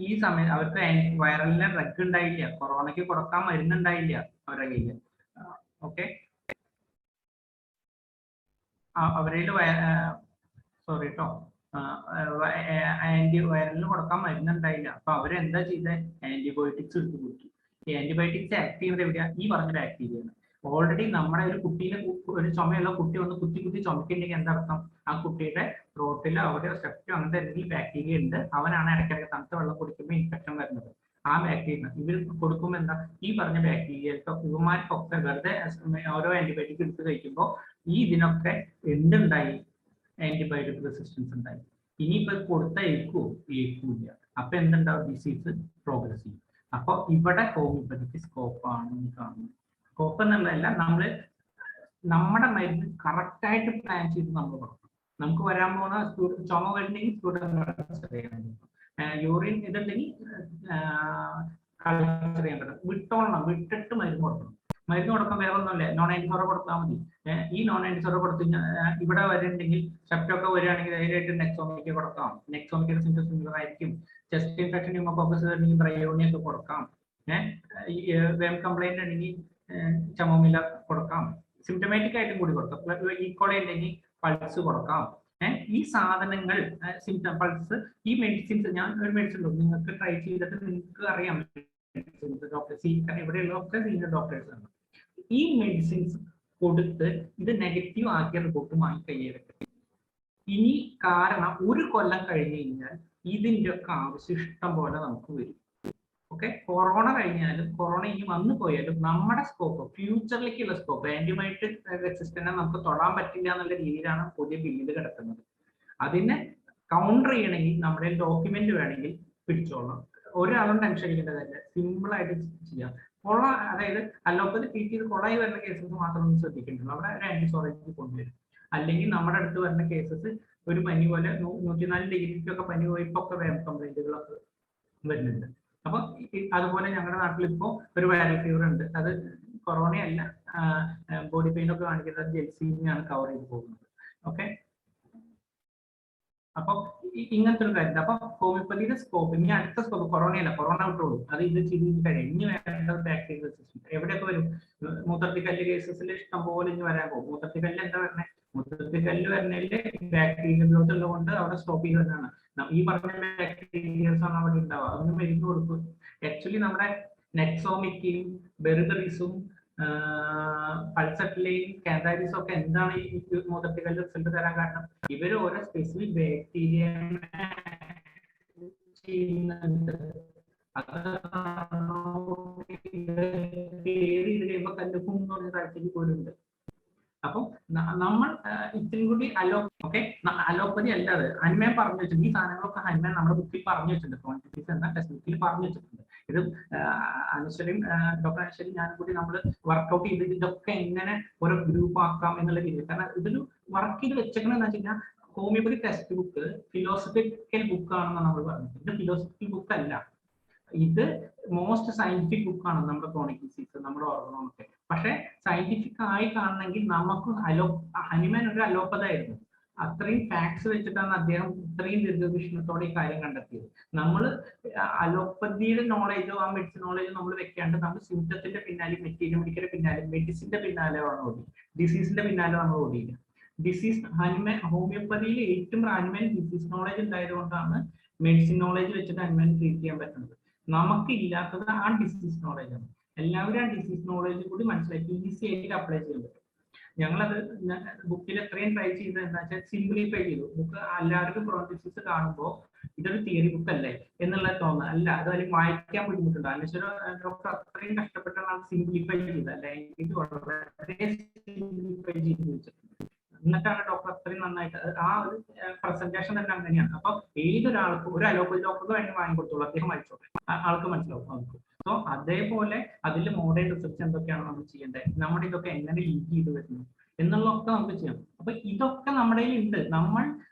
S2: ഈ സമയം അവർക്ക് വൈറലിന് ഡ്രഗ് ഉണ്ടായില്ല, കൊറോണയ്ക്ക് കൊടുക്കാൻ മരുന്നുണ്ടായില്ല അവരുടെ കയ്യിൽ. ഓക്കെ, അവരിൽ സോറി കേട്ടോ, ആന്റി വൈറലിന് കൊടുക്കാൻ മരുന്നുണ്ടായില്ല. അപ്പൊ അവരെന്താ ചെയ്തത്? ആന്റിബയോട്ടിക്സ് എടുത്ത് കൊടുത്തു. ഈ ആന്റിബയോട്ടിക്സ് ആക്ട് ചെയ്യുന്നത് എവിടെയാ? ഈ പറഞ്ഞ ബാക്ടീരിയയാണ്. ഓൾറെഡി നമ്മുടെ ഒരു കുട്ടീനെ, ഒരു ചുമയുള്ള കുട്ടി വന്ന് കുത്തി ചുമക്കുന്നുണ്ടെങ്കിൽ എന്താ അർത്ഥം? ആ കുട്ടിയുടെ ത്രോട്ടിൽ അവിടെ സെപ്റ്റോ അങ്ങനത്തെ എന്തെങ്കിലും ബാക്ടീരിയ ഉണ്ട്, അവനാണ് ഇടയ്ക്കിടയ്ക്ക് തണുത്ത വെള്ളം കുടിക്കുമ്പോൾ ഇൻഫെക്ഷൻ വരുന്നത്. ആ ബാക്ടീരിയ ഇവർ കൊടുക്കുമ്പോൾ എന്താ? ഈ പറഞ്ഞ ബാക്ടീരിയക്ക് ഇവന്മാർക്കൊക്കെ വെറുതെ ഓരോ ആന്റിബയോട്ടിക് എടുത്ത് കഴിക്കുമ്പോൾ ഈ ഇതിനൊക്കെ എന്തുണ്ടായി? ആന്റിബയോട്ടിക് റെസിസ്റ്റൻസ് ഉണ്ടായി. ഇനിയിപ്പോ കൊടുത്ത ഏൽക്കൂല. അപ്പൊ എന്തുണ്ടാവും? ഡിസീസ് പ്രോഗ്രസ് ചെയ്യും. അപ്പൊ ഇവിടെ ഹോമിയോപ്പതിക്ക് സ്കോപ്പാണ് കാണുന്നത്. സ്കോപ്പ് എന്നുള്ളതല്ല, നമ്മുടെ മരുന്ന് കറക്റ്റായിട്ട് പ്ലാൻ ചെയ്ത് നമ്മൾ കൊടുക്കണം. നമുക്ക് വരാൻ പോകുന്ന ചുമ വരുന്നെങ്കിൽ സ്റ്റുഡൻറ് ചെയ്യാൻ പറ്റും, യൂറിൻ ഇതുണ്ടെങ്കിൽ കൾച്ചർ ചെയ്യാൻ പറ്റും. വിട്ടിട്ട് മരുന്ന് കൊടുക്കണം. മരുന്ന് കൊടുക്കാൻ വേറെ ഒന്നുമില്ല, നോൺ ആന്റിസോറ കൊടുത്താൽ മതി. ഈ നോൺ ആന്റിസോറ കൊടുത്തു കഴിഞ്ഞാൽ ഇവിടെ വരുന്നുണ്ടെങ്കിൽ സെപ്റ്റൊക്കെ വരികയാണെങ്കിൽ ധൈര്യമായിട്ട് നെക്സോമിക്ക് കൊടുക്കാം. നെക്സോമിക്കിന്റെ സിംറ്റംസ് സിമിലർ ആയിരിക്കും. ചെസ്റ്റ് ഇൻഫെക്ഷൻ ന്യൂമോകോക്കസ് വരുന്നെങ്കിൽ ബ്രയോണിയ ഒക്കെ കൊടുക്കാം. വേം കംപ്ലൈന്റ് ഉണ്ടെങ്കിൽ ചമോമില കൊടുക്കാം. സിംറ്റമാറ്റിക് ആയിട്ടും കൂടി കൊടുക്കാം. ഈക്കോളി ഉണ്ടെങ്കിൽ പൾസ് കൊടുക്കാം. ഈ സാധനങ്ങൾ സിംറ്റം പൾസ്, ഈ മെഡിസിൻസ്, ഞാൻ ഒരു മെഡിസിൻ ഉണ്ട് നിങ്ങൾക്ക് ട്രൈ ചെയ്തിട്ട് നിങ്ങൾക്ക് അറിയാം. ഡോക്ടർ ഇവിടെയുള്ളതൊക്കെ സീനിയർ ഡോക്ടേഴ്സ് ആണ്. ഈ മെഡിസിൻസ് കൊടുത്ത് ഇത് നെഗറ്റീവ് ആക്കിയ റിപ്പോർട്ടുമായി കയ്യിലെടുക്കും. ഇനി കാരണം ഒരു കൊല്ലം കഴിഞ്ഞ് കഴിഞ്ഞാൽ ഇതിന്റെ ഒക്കെ ആവശ്യം ഇഷ്ടം പോലെ നമുക്ക് വരും. ഓക്കെ, കൊറോണ കഴിഞ്ഞാലും കൊറോണ ഇനി വന്നു പോയാലും നമ്മുടെ സ്കോപ്പ്, ഫ്യൂച്ചറിലേക്കുള്ള സ്കോപ്പ്, ആന്റിബയോട്ടിക് റെസിസ്റ്റന്റിനെ നമുക്ക് തൊടാൻ പറ്റില്ല എന്നുള്ള രീതിയിലാണ് പുതിയ ബില്ലിൽ കിടക്കുന്നത്. അതിനെ കൗണ്ടർ ചെയ്യണമെങ്കിൽ നമ്മുടെ ഡോക്യുമെന്റ് വേണമെങ്കിൽ പിടിച്ചോളാം. ഒരാളും ടെൻഷൻ അടിക്കേണ്ടതല്ല, സിമ്പിൾ ആയിട്ട് ചെയ്യാം. കൊള, അതായത് അലോപ്പതി ട്രീറ്റ് ചെയ്ത് കൊളായി വരുന്ന കേസസ് മാത്രം ഒന്ന് ശ്രദ്ധിക്കേണ്ടതുള്ളൂ. അവിടെ ഒരു ആന്റിസോറേജ് കൊണ്ടുവരും. അല്ലെങ്കിൽ നമ്മുടെ അടുത്ത് വരുന്ന കേസസ് ഒരു പനി പോലെ 104 ഡിഗ്രിക്കൊക്കെ പനി പോയി ഇപ്പൊ ഒക്കെ വേറെ കംപ്ലൈന്റുകളൊക്കെ വരുന്നുണ്ട്. അപ്പൊ അതുപോലെ ഞങ്ങളുടെ നാട്ടിൽ ഇപ്പോൾ ഒരു വൈറൽ ഫീവർ ഉണ്ട്. അത് കൊറോണയല്ല, ബോഡി പെയിൻ ഒക്കെ കാണിക്കുന്നത് ജെൽസീനെയാണ് കവർ ചെയ്ത് പോകുന്നത്. ഓക്കെ, അപ്പൊ ഇങ്ങനത്തെ ഒരു കാര്യം. അപ്പൊ ഹോമിയോപ്പതിയുടെ സ്കോപ്പ് ഇനി അടുത്ത സ്കോപ്പ് കൊറോണയല്ല, കൊറോണ വിട്ടോളൂ, അത് ഇത് ചെയ്ത് കഴിയും. ഇനി വേണ്ടത് ബാക്ടീരിയൽ റെസിസ്റ്റൻസ്. എവിടെയൊക്കെ വരും? മൂത്രത്തിക്കല്ല് കേസസിൽ ഇഷ്ടം പോലെ ഇനി വരാൻ പോകും. മൂത്രത്തിക്കല്ല് എന്താ പറഞ്ഞത്? മൂത്രത്തിക്കല്ല് വരുന്നതില് ബാക്ടീരിയ ഗ്രോത്ത് ഉള്ളതുകൊണ്ട് അവിടെ സ്റ്റോപ്പ് ചെയ്തതാണ്. ഈ പറഞ്ഞ ബാക്ടീരിയസ് ആണ് അവിടെ ഉണ്ടാവുക. അതൊന്ന് മരുന്ന് കൊടുക്കും. ആക്ച്വലി നമ്മുടെ നെക്സോമിക്കയും ബെറിബറിസും പൾസറ്റിലെയും കാന്താരിസും ഒക്കെ എന്താണ് ഈ മൂത്രത്തിക്കല്ല് റിസൾട്ട് തരാൻ കാരണം? ഇവര് ഓരോ സ്പെസിഫിക് ബാക്ടീരിയ ചെയ്യുന്നുണ്ട്. അത് കഴിയുമ്പോൾ കല്ലുക്കും എന്ന് പറഞ്ഞ താഴ്ചയ്ക്ക് പോലും ഉണ്ട്. അപ്പൊ നമ്മൾ ഇത്തിരി കൂടി അലോപ്പതി അല്ലാതെ ഹനുമാൻ പറഞ്ഞു വെച്ചിട്ടുണ്ട്. ഈ സാധനങ്ങളൊക്കെ ഹനുമാൻ നമ്മുടെ ബുക്കിൽ പറഞ്ഞു വെച്ചിട്ടുണ്ട്. ക്വാണ്ടിറ്റീസ് എന്ന ടെക്സ്റ്റ് ബുക്കിൽ പറഞ്ഞു വെച്ചിട്ടുണ്ട്. ഇത് അനശ്വരയും ഡോക്ടർ അനശ്വരയും ഞാനും കൂടി നമ്മൾ വർക്ക്ഔട്ട് ചെയ്ത് ഇതൊക്കെ എങ്ങനെ ഓരോ ഗ്രൂപ്പ് ആക്കാം എന്നുള്ള രീതിയിൽ. കാരണം ഇതൊരു വർക്ക് ചെയ്ത് വെച്ചേക്കണെന്ന് വെച്ച് കഴിഞ്ഞാൽ ഹോമിയോപ്പതി ടെക്സ്റ്റ് ബുക്ക് ഫിലോസഫിക്കൽ ബുക്കാണെന്ന് നമ്മൾ പറഞ്ഞു. ഇത് ഫിലോസഫിക്കൽ ബുക്ക് അല്ല, ഇത് മോസ്റ്റ് സയന്റിഫിക് ബുക്കാണ് നമ്മുടെ ക്രോണിക് ഡിസീസ്, നമ്മുടെ ഓർഗനൊക്കെ. പക്ഷെ സയന്റിഫിക് ആയി കാണണമെങ്കിൽ നമുക്ക് ഹനുമാൻ ഒരു അലോപ്പതായിരുന്നു. അത്രയും ഫാക്ട്സ് വെച്ചിട്ടാണ് അദ്ദേഹം ഇത്രയും ദീർഘവീക്ഷണത്തോടെ ഈ കാര്യം കണ്ടെത്തിയത്. നമ്മൾ അലോപ്പതിയുടെ നോളേജോ ആ മെഡിസിൻ നോളേജോ നമ്മൾ വെക്കാണ്ട് നമ്മൾ സിംറ്റത്തിന്റെ പിന്നാലെ, മെറ്റീരിയൽ പിന്നാലെ, മെഡിസിന്റെ പിന്നാലെ ആണ് ഓടി, ഡിസീസിന്റെ പിന്നാലെ നമ്മൾ ഓടിയില്ല. ഡിസീസ് ഹനുമാൻ ഹോമിയോപ്പതിയിൽ ഏറ്റവും ഹനുമാൻ ഡിസീസ് നോളേജ് ഉണ്ടായതുകൊണ്ടാണ് മെഡിസിൻ നോളേജ് വെച്ചിട്ട് ഹനുമാൻ ട്രീറ്റ് ചെയ്യാൻ പറ്റുന്നത്. നമുക്ക് ഇല്ലാത്തത് ആ ഡിസീസ് നോളേജ് ആണ്. എല്ലാവരും ആ ഡിസീസ് നോളേജ് കൂടി മനസ്സിലാക്കി ഈസി ആയിട്ട് അപ്ലൈ ചെയ്യാൻ പറ്റും. ഞങ്ങളത് ബുക്കിൽ എത്രയും ട്രൈ ചെയ്തത് എന്താ വെച്ചാൽ സിംപ്ലിഫൈ ചെയ്തു. ബുക്ക് എല്ലാവർക്കും ക്രോണിക് ഡിസീസ് കാണുമ്പോൾ ഇതൊരു തിയറി ബുക്ക് അല്ലേ എന്നുള്ളത് തോന്നുന്നത് അല്ല, അത് അതിൽ വായിക്കാൻ ബുദ്ധിമുട്ടുണ്ട്. അനശ്വര ഡോക്ടർ അത്രയും കഷ്ടപ്പെട്ടാണ് സിംപ്ലിഫൈ ചെയ്തത്. അല്ലെങ്കിൽ വളരെ സിംപ്ലിഫൈ ചെയ്ത് വെച്ചിട്ടുണ്ട്. എന്നിട്ടാണ് ഡോക്ടർ അത്രയും നന്നായിട്ട് ആ ഒരു പ്രസന്റേഷൻ തന്നെ അങ്ങനെയാണ്. അപ്പൊ ഏതൊരാൾക്കും ഒരു അലോപ്പതി ഡോക്ടർക്ക് വേണ്ടി വാങ്ങിക്കൊടുത്തോളൂ, അദ്ദേഹം വായിച്ചോട്ടെ, ആൾക്ക് മനസ്സിലാവും നമുക്ക്. സോ അതേപോലെ അതിൽ മോഡേൺ റിസർച്ച് എന്തൊക്കെയാണ് നമ്മൾ ചെയ്യേണ്ടത്, നമ്മുടെ ഇതൊക്കെ എങ്ങനെ ലീക്ക് ചെയ്ത് വരുന്നു എന്നുള്ളതൊക്കെ നമുക്ക് ചെയ്യാം. അപ്പൊ ഇതൊക്കെ നമ്മുടെ ഉണ്ട്. നമ്മൾ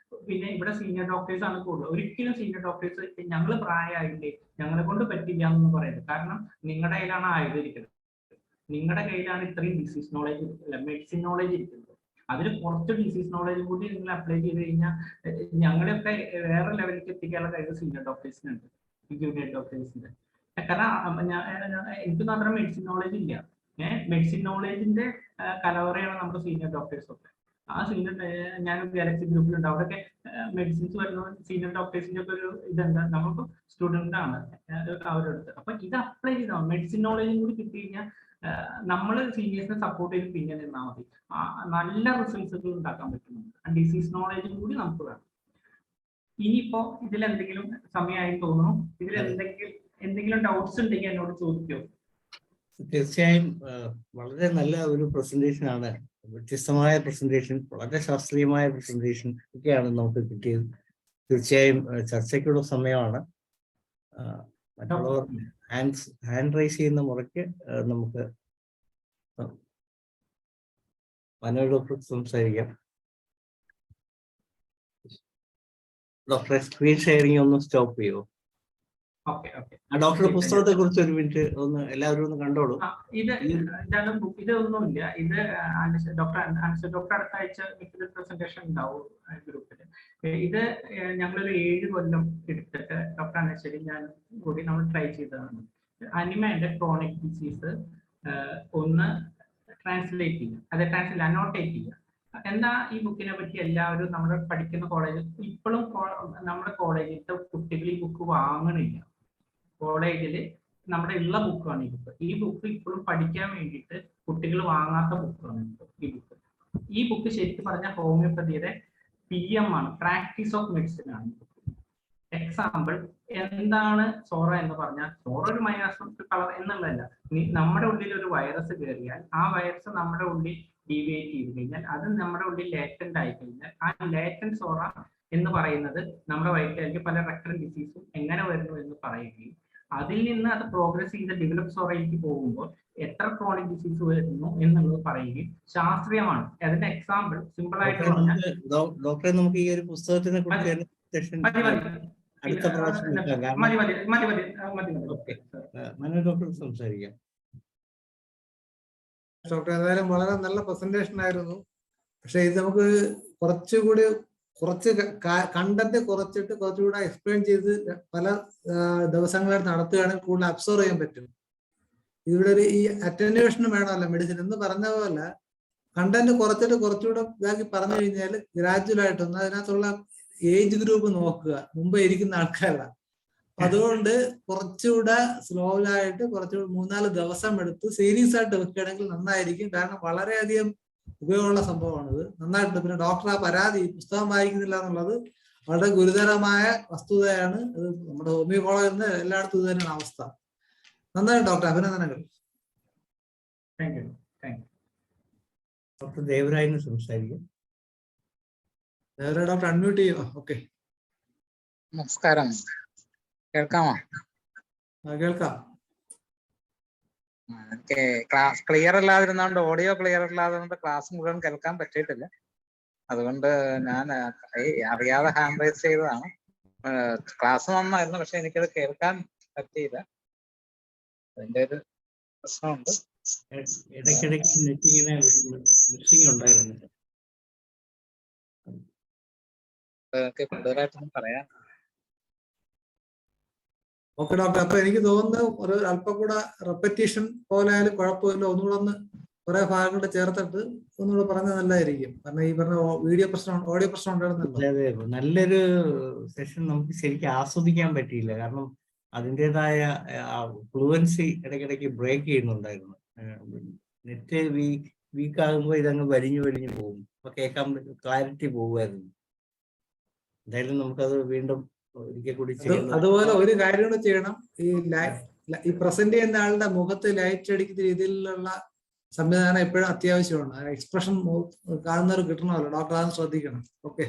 S2: പിന്നെ ഇവിടെ സീനിയർ ഡോക്ടേഴ്സ് ആണ് കൂടുതൽ. ഒരിക്കലും സീനിയർ ഡോക്ടേഴ്സ് ഞങ്ങൾ പ്രായമായില്ലേ, ഞങ്ങളെ കൊണ്ട് പറ്റില്ല എന്ന് പറയുന്നത്. കാരണം നിങ്ങളുടെ കയ്യിലാണ് ആയുധം, നിങ്ങളുടെ കയ്യിലാണ് ഇത്രയും ഡിസീസ് നോളേജ് അല്ല മെഡിസിൻ നോളേജ് ഇരിക്കുന്നത്. അതിൽ കുറച്ച് ഡിസീസ് നോളേജ് കൂടി നിങ്ങൾ അപ്ലൈ ചെയ്ത് കഴിഞ്ഞാൽ ഞങ്ങളെയൊക്കെ വേറെ ലെവലിലേക്ക് എത്തിക്കാനുള്ള കഴിവ് സീനിയർ ഡോക്ടേഴ്സിനുണ്ട്, ജൂനിയർ ഡോക്ടേഴ്സിന്റെ. കാരണം എനിക്ക് മാത്രം മെഡിസിൻ നോളേജ് ഇല്ല. മെഡിസിൻ നോളേജിന്റെ കലവറയാണ് നമ്മുടെ സീനിയർ ഡോക്ടേഴ്സ് ഒക്കെ. ആ സീനിയർ ഞാൻ ഗാലക്സി ഗ്രൂപ്പിലുണ്ട്. അവിടെയൊക്കെ മെഡിസിൻസ് വരുന്ന സീനിയർ ഡോക്ടേഴ്സിന്റെ ഒക്കെ ഒരു ഇതുണ്ട്. നമുക്ക് സ്റ്റുഡന്റ് ആണ് അവരുടെ അടുത്ത്. അപ്പൊ ഇത് അപ്ലൈ ചെയ്താൽ മെഡിസിൻ നോളേജും കൂടി കിട്ടി കഴിഞ്ഞാൽ നമ്മൾ സീനിയേഴ്സിനെ സപ്പോർട്ട് ചെയ്ത് പിന്നെ നിന്നാൽ മതി. നല്ല റിസൾട്ടുകൾ ഉണ്ടാക്കാൻ പറ്റുന്നുണ്ട്. ഡിസീസ് നോളേജും കൂടി നമുക്ക് വേണം. ഇനിയിപ്പോ ഇതിലെന്തെങ്കിലും സമയമായി തോന്നുന്നു, ഇതിൽ എന്തെങ്കിലും ഡൗട്ട്സ് ഉണ്ടെങ്കിൽ എന്നോട് ചോദിക്കോ?
S4: തീർച്ചയായും വളരെ നല്ല ഒരു പ്രസന്റേഷൻ ആണ്. വ്യത്യസ്തമായ പ്രസന്റേഷൻ, വളരെ ശാസ്ത്രീയമായ പ്രസന്റേഷൻ ഒക്കെയാണ് നമുക്ക് കിട്ടിയത്. തീർച്ചയായും ചർച്ചയ്ക്കുള്ള സമയമാണ്. മറ്റുള്ളവർ ഹാൻഡ് റൈസ് ചെയ്യുന്ന മുറയ്ക്ക് നമുക്ക് മനോജ് ഡോക്ടർ സംസാരിക്കാം. ഡോക്ടറെ സ്ക്രീൻ ഷെയറിംഗ് ഒന്ന് സ്റ്റോപ്പ് ചെയ്യുമോ? ഡോക്ടറുടെ പുസ്തകത്തെ കുറിച്ച് ഒരു മിനിറ്റ് ഒന്ന് എല്ലാവരും ഒന്ന് കണ്ടോളൂ.
S2: ഇതൊന്നുമില്ല. ഇത് ഡോക്ടർ അടുത്ത ആഴ്ച മിക്കത് പ്രസന്റേഷൻ ഉണ്ടാവും ഗ്രൂപ്പിൽ. ഇത് ഞങ്ങളൊരു 7 കൊല്ലം എടുത്തിട്ട് ഡോക്ടർ അനശ്വരി ഞാൻ കൂടി നമ്മൾ ട്രൈ ചെയ്തതാണ്. അനിമയുടെ ക്രോണിക് ഡിസീസ് ഒന്ന് ട്രാൻസ്ലേറ്റ് ചെയ്യുക, അനോട്ടേറ്റ് ചെയ്യുക. എന്താ ഈ ബുക്കിനെ പറ്റി എല്ലാവരും നമ്മുടെ പഠിക്കുന്ന കോളേജിൽ ഇപ്പോഴും നമ്മുടെ കോളേജിലത്തെ കുട്ടികൾ ഈ ബുക്ക് വാങ്ങണില്ല. കോളേജിൽ നമ്മുടെ ഉള്ള ബുക്കാണ് ഈ ബുക്ക്. ഈ ബുക്ക് ഇപ്പോഴും പഠിക്കാൻ വേണ്ടിയിട്ട് കുട്ടികൾ വാങ്ങാത്ത ബുക്കാണ്. ഈ ബുക്ക് ശരിക്കും പറഞ്ഞ ഹോമിയോപ്പതിയുടെ PM ആണ്, പ്രാക്ടീസ് ഓഫ് മെഡിസിൻ ആണ്. എക്സാമ്പിൾ, എന്താണ് സോറ എന്ന് പറഞ്ഞാൽ, സോറ ഒരു മൈക്രോസ്കോപ്പിക് കളർ എന്നുള്ളതല്ല. നമ്മുടെ ഉള്ളിൽ ഒരു വൈറസ് കയറിയാൽ ആ വൈറസ് നമ്മുടെ ഉള്ളിൽ ഡീവിയേറ്റ് ചെയ്ത് കഴിഞ്ഞാൽ അത് നമ്മുടെ ഉള്ളിൽ ലേറ്റന്റ് ആയി കഴിഞ്ഞാൽ ആ ലേറ്റന്റ് സോറ എന്ന് പറയുന്നത് നമ്മുടെ വയറ്റിലേക്ക് പല റെക്കറന്റ് ഡിസീസും എങ്ങനെ വരുന്നു എന്ന് പറയുകയും അതിൽ നിന്ന് അത് പ്രോഗ്രസ് ചെയ്ത് ഡെവലപ്പ് സോറയിലേക്ക് പോകുമ്പോൾ എത്ര ക്രോണിക് ഡിസീസ് വരുന്നു എന്നുള്ളത് പറയുകയും ശാസ്ത്രീയമാണ്. അതിന്റെ എക്സാമ്പിൾ സിമ്പിൾ ആയിട്ട് പറഞ്ഞാൽ,
S4: ഡോക്ടറെ നമുക്ക് ഈ ഒരു പുസ്തകത്തിനെ കുറിച്ച് അടുത്ത പ്രാവശ്യം ഡോക്ടർ സംസാരിക്കാം.
S5: ഡോക്ടർ ഏതായാലും വളരെ നല്ല പ്രസന്റേഷൻ ആയിരുന്നു. പക്ഷെ ഇത് നമുക്ക് കുറച്ചുകൂടി കണ്ടന്റ് കുറച്ചിട്ട് കുറച്ചുകൂടെ എക്സ്പ്ലെയിൻ ചെയ്ത് പല ദിവസങ്ങളായിട്ട് നടത്തുകയാണെങ്കിൽ കൂടുതൽ അബ്സോർവ് ചെയ്യാൻ പറ്റും. ഇവിടെ ഒരു ഈ അറ്റന്വേഷനും വേണമല്ലോ മെഡിസിൻ എന്ന് പറഞ്ഞ പോലെ. കണ്ടന്റ് കുറച്ചിട്ട് കുറച്ചുകൂടെ ഇതാക്കി പറഞ്ഞു കഴിഞ്ഞാൽ ഗ്രാജുവൽ ആയിട്ടൊന്ന് അതിനകത്തുള്ള ഏജ് ഗ്രൂപ്പ് നോക്കുക, മുമ്പേ ഇരിക്കുന്ന ആൾക്കാരാണ്. അതുകൊണ്ട് കുറച്ചുകൂടെ സ്ലോയിലായിട്ട് കുറച്ചുകൂടെ 3-4 ദിവസം എടുത്ത് സീരിയസ് ആയിട്ട് വെക്കുകയാണെങ്കിൽ നന്നായിരിക്കും. കാരണം വളരെയധികം ഉപയോഗമുള്ള സംഭവമാണിത്. നന്നായിട്ട് പിന്നെ ഡോക്ടർ ആ പരാതി പുസ്തകം വായിക്കുന്നില്ല എന്നുള്ളത് വളരെ ഗുരുതരമായ വസ്തുതയാണ്. അത് നമ്മുടെ ഹോമിയോ കോളേജിൽ എല്ലായിടത്തും ഇത് തന്നെയാണ് അവസ്ഥ. നന്നായി ഡോക്ടർ, അഭിനന്ദനങ്ങൾ.
S4: ഡോക്ടർ ദേവരായന് സംസാരിക്കും.
S5: ഡോക്ടർ അൺമ്യൂട്ട് ചെയ്യുക. ഓക്കെ,
S6: നമസ്കാരം. കേൾക്കാമോ?
S5: കേൾക്കാം.
S6: എനിക്ക് ക്ലാസ് ക്ലിയർ അല്ലാതിരുന്നോണ്ട്, ഓഡിയോ ക്ലിയർ അല്ലാതിരുന്നോണ്ട് ക്ലാസ് മുഴുവൻ കേൾക്കാൻ പറ്റിയിട്ടില്ല. അതുകൊണ്ട് ഞാൻ അറിയാതെ ഹാൻഡ് റൈസ് ചെയ്തതാണ്. ക്ലാസ് നന്നായിരുന്നു, പക്ഷെ എനിക്കത് കേൾക്കാൻ പറ്റിയില്ല. അതിന്റെ ഒരു പ്രശ്നമുണ്ട്.
S4: ഇടയ്ക്കിടയ്ക്ക് നെറ്റിങ്ങനെ മിസ്സിംഗ് ഉണ്ടായിരുന്നു.
S6: എനിക്ക് കൂടുതലായിട്ടൊന്നും പറയാൻ.
S5: ഓക്കെ ഡോക്ടർ, അപ്പൊ എനിക്ക് തോന്നുന്നു ഒരു അല്പം കൂടെ റെപ്പറ്റീഷൻ പോലെ ആയാലും കുഴപ്പമില്ല. ഒന്നുകൂടെ ഒന്ന് കുറെ ഭാഗങ്ങൾ ചേർത്തിട്ട് ഒന്നുകൂടെ പറഞ്ഞാൽ നല്ലതായിരിക്കും. കാരണം ഈ പറഞ്ഞ വീഡിയോ പ്രശ്നം, ഓഡിയോ പ്രശ്നം ഉണ്ടായിരുന്നല്ലോ.
S4: അതെ, നല്ലൊരു സെഷൻ നമുക്ക് ശരിക്കും ആസ്വദിക്കാൻ പറ്റിയില്ല. കാരണം അതിൻ്റെതായ ഫ്ലുവൻസി ഇടയ്ക്കിടയ്ക്ക് ബ്രേക്ക് ചെയ്യുന്നുണ്ടായിരുന്നു. നെറ്റ് വീക്ക് ആകുമ്പോൾ ഇതങ്ങ് വലിഞ്ഞു പോകും. അപ്പൊ കേൾക്കാൻ ക്ലാരിറ്റി പോകുമായിരുന്നു. എന്തായാലും നമുക്കത് വീണ്ടും ഒരിക്കൽ കൂടി ചെയ്യണം.
S5: അതുപോലെ ഒരു കാര്യം കൂടെ ചെയ്യണം. ഈ പ്രസന്റ് ചെയ്യുന്ന ആളുടെ മുഖത്ത് ലൈറ്റ് അടിക്കുന്ന രീതിയിലുള്ള സംവിധാനം എപ്പോഴും അത്യാവശ്യമാണ്. എക്സ്പ്രഷൻ കാണുന്നവർ കിട്ടണമല്ലോ. ഡോക്ടർ അത് ശ്രദ്ധിക്കണം. ഓക്കെ,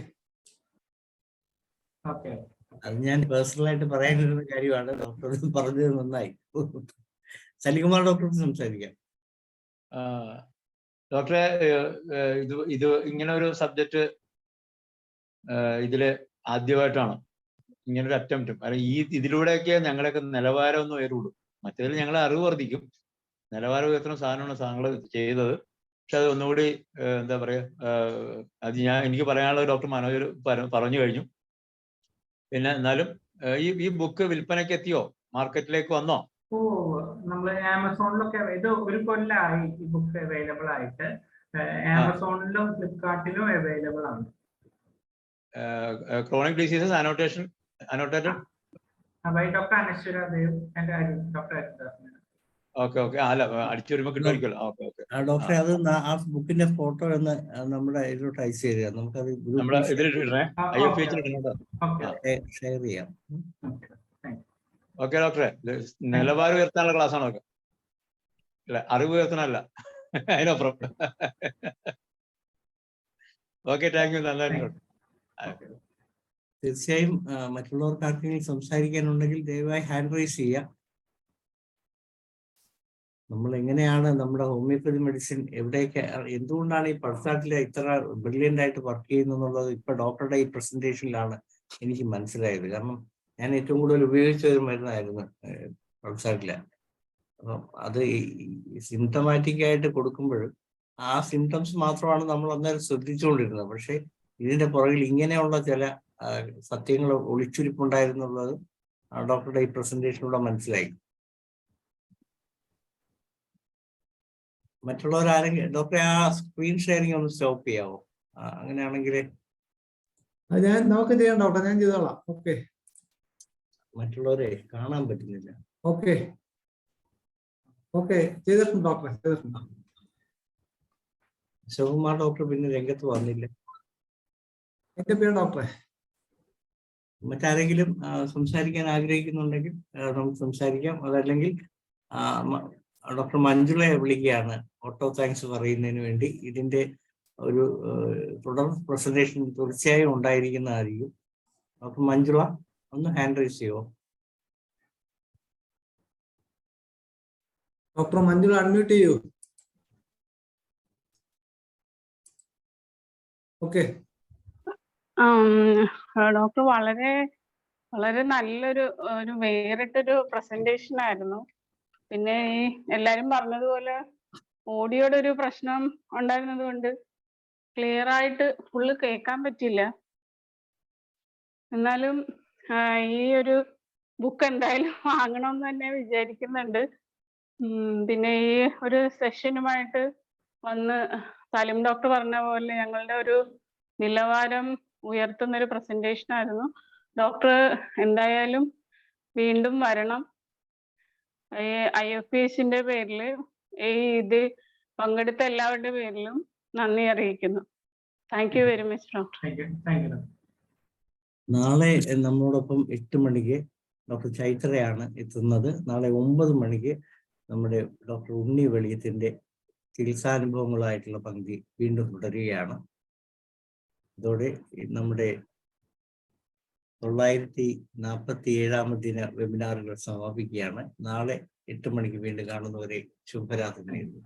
S4: അത് ഞാൻ പേഴ്സണലായിട്ട് പറയാനിരുന്ന കാര്യമാണ്. ഡോക്ടർ പറഞ്ഞത് നന്നായി. സലികുമാർ ഡോക്ടർക്ക് സംസാരിക്കാം.
S7: ഡോക്ടറെ, ഇത് ഇങ്ങനെ ഒരു സബ്ജക്റ്റ് ഇതില് ആദ്യമായിട്ടാണ് ഇങ്ങനൊരു അറ്റംപ്റ്റും. കാരണം ഇതിലൂടെയൊക്കെ ഞങ്ങളുടെയൊക്കെ നിലവാരം ഒന്ന് ഉയരുള്ളൂ. മറ്റേതിൽ ഞങ്ങളെ അറിവ് വർദ്ധിക്കും, നിലവാരം ഉയർത്തുന്ന സാധനമാണ് താങ്കൾ ചെയ്തത്. പക്ഷെ അത് ഒന്നുകൂടി എന്താ പറയാ, അത് എനിക്ക് പറയാനുള്ളത് ഡോക്ടർ മനോജ് പറഞ്ഞു കഴിഞ്ഞു. പിന്നെ എന്നാലും ഈ ബുക്ക് വിൽപ്പനയ്ക്ക് എത്തിയോ? മാർക്കറ്റിലേക്ക് വന്നോ?
S2: ഓ, നമ്മള് ആമസോണിലൊക്കെ ഇത് ഒരു കൊല്ലമായി ഈ ബുക്ക് അവൈലബിൾ ആയിട്ട്. ആമസോണിലും ഫ്ലിപ്കാർട്ടിലും അവൈലബിൾ ആണ്.
S7: Chronic diseases annotated
S2: by doctor Anaswara Dev and doctor.
S7: Okay, അല്ല അടിച്ചു വരുമ്പോ കിട്ടുമായിരിക്കുമല്ലോ. ഓക്കെ
S4: ഡോക്ടറെ, അത് ആ ബുക്കിന്റെ ഫോട്ടോ ഒന്ന് നമ്മുടെ ഇതിലോട്ട് അയച്ചു തരിക. നമുക്കത്
S7: നമ്മുടെ ഇതിലിടണേ,
S4: ഷെയർ ചെയ്യാം.
S7: ഓക്കെ ഡോക്ടറെ, നിലവാരം ഉയർത്താനുള്ള ക്ലാസ് ആണോ? അല്ല, അറിവ് ഉയർത്തണല്ല, അതിനപ്പുറം. Okay, thank you. നന്നായിരുന്നു.
S4: തീർച്ചയായും മറ്റുള്ളവർക്ക് ആർക്കെങ്കിലും സംസാരിക്കാനുണ്ടെങ്കിൽ ദയവായി ഹാൻഡ് റൈസ് ചെയ്യുക. നമ്മൾ എങ്ങനെയാണ് നമ്മുടെ ഹോമിയോപ്പതി മെഡിസിൻ എവിടെയൊക്കെ, എന്തുകൊണ്ടാണ് ഈ പൾസാട്ടിലെ ഇത്ര ബ്രില്യൻ്റ് ആയിട്ട് വർക്ക് ചെയ്യുന്നത് ഇപ്പൊ ഡോക്ടറുടെ ഈ പ്രസന്റേഷനിലാണ് എനിക്ക് മനസ്സിലായത്. കാരണം ഞാൻ ഏറ്റവും കൂടുതൽ ഉപയോഗിച്ച ഒരു മരുന്നായിരുന്നു പൾസാട്ടിലെ. അപ്പം അത് സിംറ്റമാറ്റിക് ആയിട്ട് കൊടുക്കുമ്പോൾ ആ സിംറ്റംസ് മാത്രമാണ് നമ്മൾ അന്നേരം ശ്രദ്ധിച്ചുകൊണ്ടിരുന്നത്. പക്ഷെ ഇതിന്റെ പുറകിൽ ഇങ്ങനെയുള്ള ചില സത്യങ്ങൾ ഒളിച്ചുരിപ്പുണ്ടായിരുന്നുള്ളത് ഡോക്ടറുടെ ഈ പ്രസന്റേഷനിലൂടെ മനസ്സിലായി. മറ്റുള്ളവരാരെങ്കിലും ഡോക്ടറെ ആ സ്ക്രീൻ ഷെയറിംഗ് ഒന്ന് സ്റ്റോപ്പ് ചെയ്യാവോ? അങ്ങനെയാണെങ്കിൽ
S5: നമുക്ക് ചെയ്യാം ഡോക്ടർ, ഞാൻ ചെയ്തോളാം. ഓക്കെ,
S4: മറ്റുള്ളവരെ കാണാൻ പറ്റുന്നില്ല.
S5: ഓക്കെ ചെയ്തിട്ടുണ്ട് ഡോക്ടറെ, ചെയ്തിട്ടുണ്ട്.
S4: ശിവകുമാർ ഡോക്ടർ പിന്നെ രംഗത്ത് വന്നില്ല.
S5: എന്റെ പേര് ഡോക്ടറെ.
S4: മറ്റാരെങ്കിലും സംസാരിക്കാൻ ആഗ്രഹിക്കുന്നുണ്ടെങ്കിൽ നമുക്ക് സംസാരിക്കാം. അതല്ലെങ്കിൽ ഡോക്ടർ മഞ്ജുളയെ വിളിക്കുകയാണ് ഓട്ടോ താങ്ക്സ് പറയുന്നതിന് വേണ്ടി. ഇതിന്റെ ഒരു തുടർ പ്രസന്റേഷൻ തീർച്ചയായും ഉണ്ടായിരിക്കുന്നതായിരിക്കും. ഡോക്ടർ മഞ്ജുള ഒന്ന് ഹാൻഡ് റൈസ് ചെയ്യുമോ?
S5: ഡോക്ടർ മഞ്ജുള അൺമ്യൂട്ട് ചെയ്യൂ. ഓക്കെ.
S8: ഡോക്ടർ വളരെ വളരെ നല്ലൊരു വേറിട്ടൊരു പ്രസന്റേഷൻ ആയിരുന്നു. പിന്നെ ഈ എല്ലാരും പറഞ്ഞതുപോലെ ഓഡിയോയുടെ ഒരു പ്രശ്നം ഉണ്ടായിരുന്നത് കൊണ്ട് ക്ലിയർ ആയിട്ട് ഫുള്ള് കേൾക്കാൻ പറ്റില്ല. എന്നാലും ഈ ഒരു ബുക്ക് എന്തായാലും വാങ്ങണമെന്ന് തന്നെ വിചാരിക്കുന്നുണ്ട്. പിന്നെ ഈ ഒരു സെഷനുമായിട്ട് വന്ന് സലിം ഡോക്ടർ പറഞ്ഞ പോലെ ഞങ്ങളുടെ ഒരു നിലവാരം ഉയർത്തുന്ന ഒരു പ്രസന്റേഷൻ ആയിരുന്നു. ഡോക്ടർ എന്തായാലും വീണ്ടും വരണം. IFPHന്റെ പേരിൽ ഇത് പങ്കെടുത്ത എല്ലാവരുടെ പേരിലും നന്ദി അറിയിക്കുന്നു. Thank you very much doctor.
S4: നാളെ നമ്മോടൊപ്പം 8 മണിക്ക് ഡോക്ടർ ചൈത്രയാണ് എത്തുന്നത്. നാളെ 9 മണിക്ക് നമ്മുടെ ഡോക്ടർ ഉണ്ണി വെളിയത്തിന്റെ ചികിത്സാനുഭവങ്ങളായിട്ടുള്ള പങ്ക്തി വീണ്ടും തുടരുകയാണ്. ഇതോടെ നമ്മുടെ 947ാമത് ദിന വെബിനാറുകൾ സമാപിക്കുകയാണ്. നാളെ 8 മണിക്ക് വീണ്ടും കാണുന്നവരെ ശുഭരാത്രി നേരുന്നു.